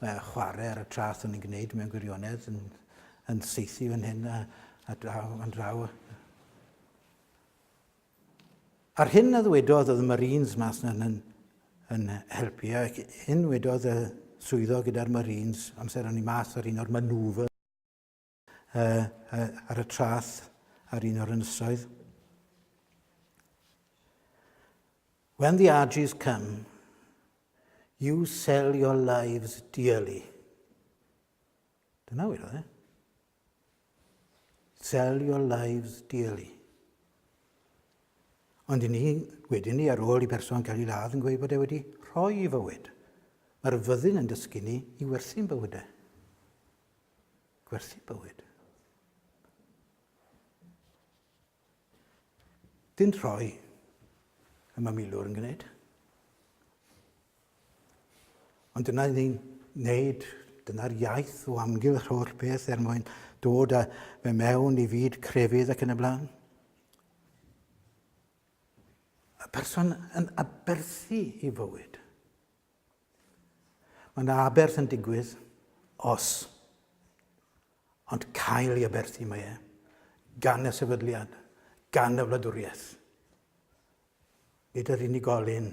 Chwarae ar y trath o'n i'n gwneud mewn gwirionedd yn seithi fan hyn a draw. Ar hyn a ddwedodd oedd y Marines mas yn helpu, ac hyn wedodd y swyddo gyda'r Marines amser o'n i mas ar un o'r manwfer ar y trath ar un o'r ynysoedd. When the Argies come, you sell your lives dearly. Dyna wedodd e. Sell your lives dearly. Ond wedyn ni ar ôl i person cael ei ladd yn gweud bod e wedi rhoi i fywyd. Mae'r fyddin yn dysgu ni i werthu'n bywydau. Gwerthu bywyd. Dyn rhoi y mae milwr yn gwneud. Ond dyna ni'n wneud, dyna'r iaith o amgylch o'r beth mwyn dod â fe mewn i fyd crefydd ac yn y blaen. Y person yn aberthu i fywyd. Mae'n aberth yn digwydd os, ond cael ei aberthu mae e, gan y sefydliad, gan y wladwriaeth. Nid yr unigolyn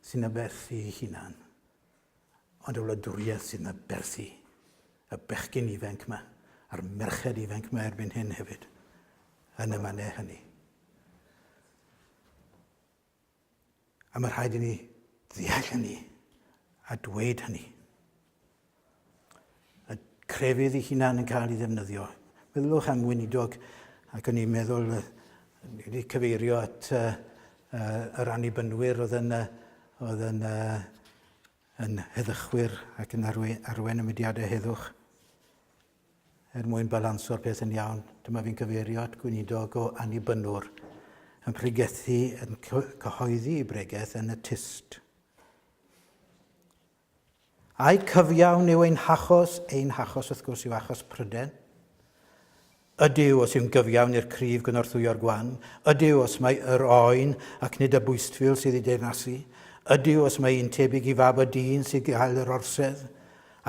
sy'n aberthu ei hunan, ond y wladwriaeth sy'n aberthu y bechgyn ifanc yma, a'r merched ifanc yma erbyn hyn hefyd, yn y mannau hynny. A mae rhaid i ni ddeall hynny, a dweud hynny. Y crefydd ei hunan yn cael ei ddefnyddio. Meddylwch am weinidog, ac o'n i'n meddwl, wedi cyfeirio at yr annibynwyr oedd yn heddychwyr ac yn arwen y mudiadau heddwch. Mwyn balanso'r peth yn iawn, dyma fi'n cyfeirio at gweinidog o annibynwr yn pregethu, yn cyhoeddi ei bregaeth yn y tyst. A'i cyfiawn yw ein hachos wrth gwrs yw achos Pryden. Ydyw os yw'n gyfiawn i'r cryf gynorthwyo'r gwan. Ydyw os mae yr oen ac nid y bwystfil sydd ei deyrnasu. Ydyw os mae un tebyg i fab y dyn sydd gael yr orsedd.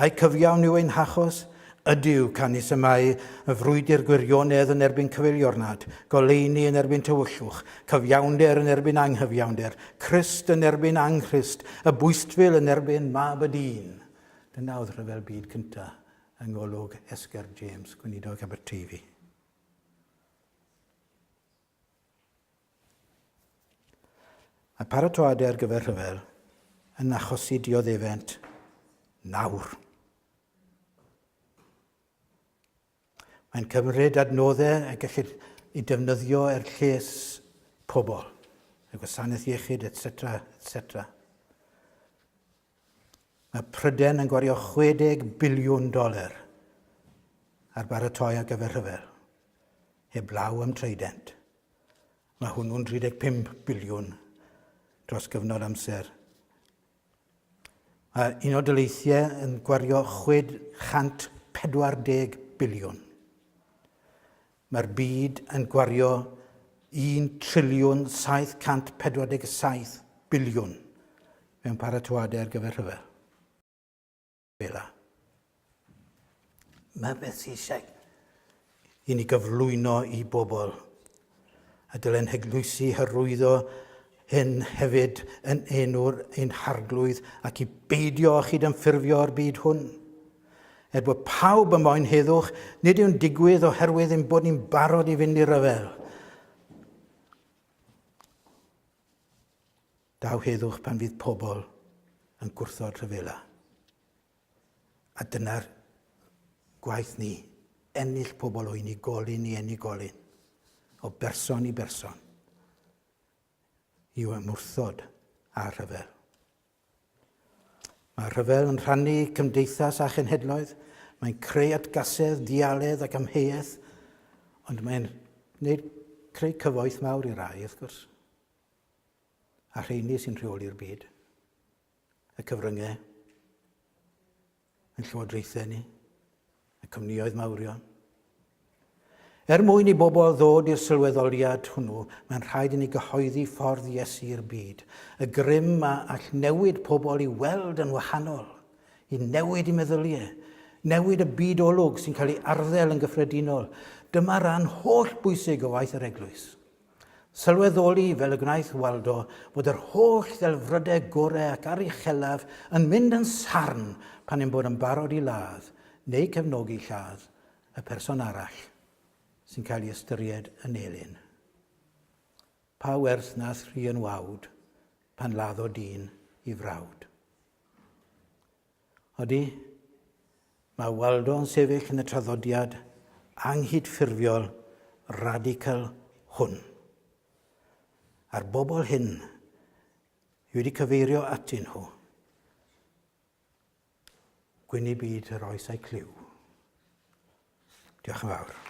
A'i cyfiawn yw ein hachos. Ydyw canis y mae y frwydr gwirionedd yn erbyn cyfeiliornad, goleuni yn erbyn tywyllwch, cyfiawnder yn erbyn anghyfiawnder, Crist yn erbyn anghrist, y bwystfil yn erbyn mab y dyn. Dyna oedd rhyfel byd cyntaf yng ngolwg Esger James, gweinidog Aberteifi. Mae paratoadau ar gyfer rhyfel yn achosi dioddefent nawr. Mae'n cymryd adnoddau a gallid ei defnyddio lles pobl, y gwasanaeth iechyd, etc., etc. Mae Pryden yn gwario $60 biliwn ar baratoi ar gyfer rhyfel, heblaw am treident. Mae hwnnw'n 35 biliwn dros gyfnod amser. Mae Unol Daleithiau yn gwario $140 biliwn. Mae'r byd yn gwario $1,747 biliwn mewn paratoadau ar gyfer rhyfel. Mae beth eisiau i ni gyflwyno i bobl a dylen heglwysu hyrwyddo hyn hefyd yn enw'r ein harglwydd ac i beidio o chyd ymffurfio o'r byd hwn. Bod pawb yn moyn heddwch, nid yw'n digwydd oherwydd ein bod ni'n barod i fynd i'r rhyfel. Daw heddwch pan fydd pobl yn gwrthod rhyfela. A dyna'r gwaith ni, ennill pobl o unigolyn i unigolyn, o berson i berson, i'w ymwrthod â'r rhyfel. Mae'r rhyfel yn rhannu cymdeithas a chenhedloedd, mae'n creu atgasedd, dialedd ac amheuaeth, ond mae'n creu cyfoeth mawr i rai, wrth gwrs. A rheini sy'n rheoli'r byd, y cyfryngau, yn llywodraethau ni, y cwmnioedd mawrion. Mwyn i bobl ddod i'r sylweddoliad hwnnw, mae'n rhaid i ni gyhoeddi ffordd Iesu'r byd. Y grym a all newid pobl i weld yn wahanol, i newid i meddyliau, newid y byd olwg sy'n cael ei arddel yn gyffredinol. Dyma ran holl bwysig o waith yr eglwys. Sylweddoli fel y gwnaeth Waldo bod yr holl ddelfrydau gorau ac ar ei chelaf yn mynd yn sarn pan ein bod yn barod i ladd neu cefnogi lladd y person arall sy'n cael ei ystyried yn elyn. Pa werth nath rhi yn wawd pan laddo dyn i frawd. Odi, mae Waldo yn sefyll yn y traddodiad anghydffurfiol radical hwn. A'r bobl hyn yw wedi cyfeirio atyn nhw. Gwyn i byd yr oesau cliw. Diolch yn fawr.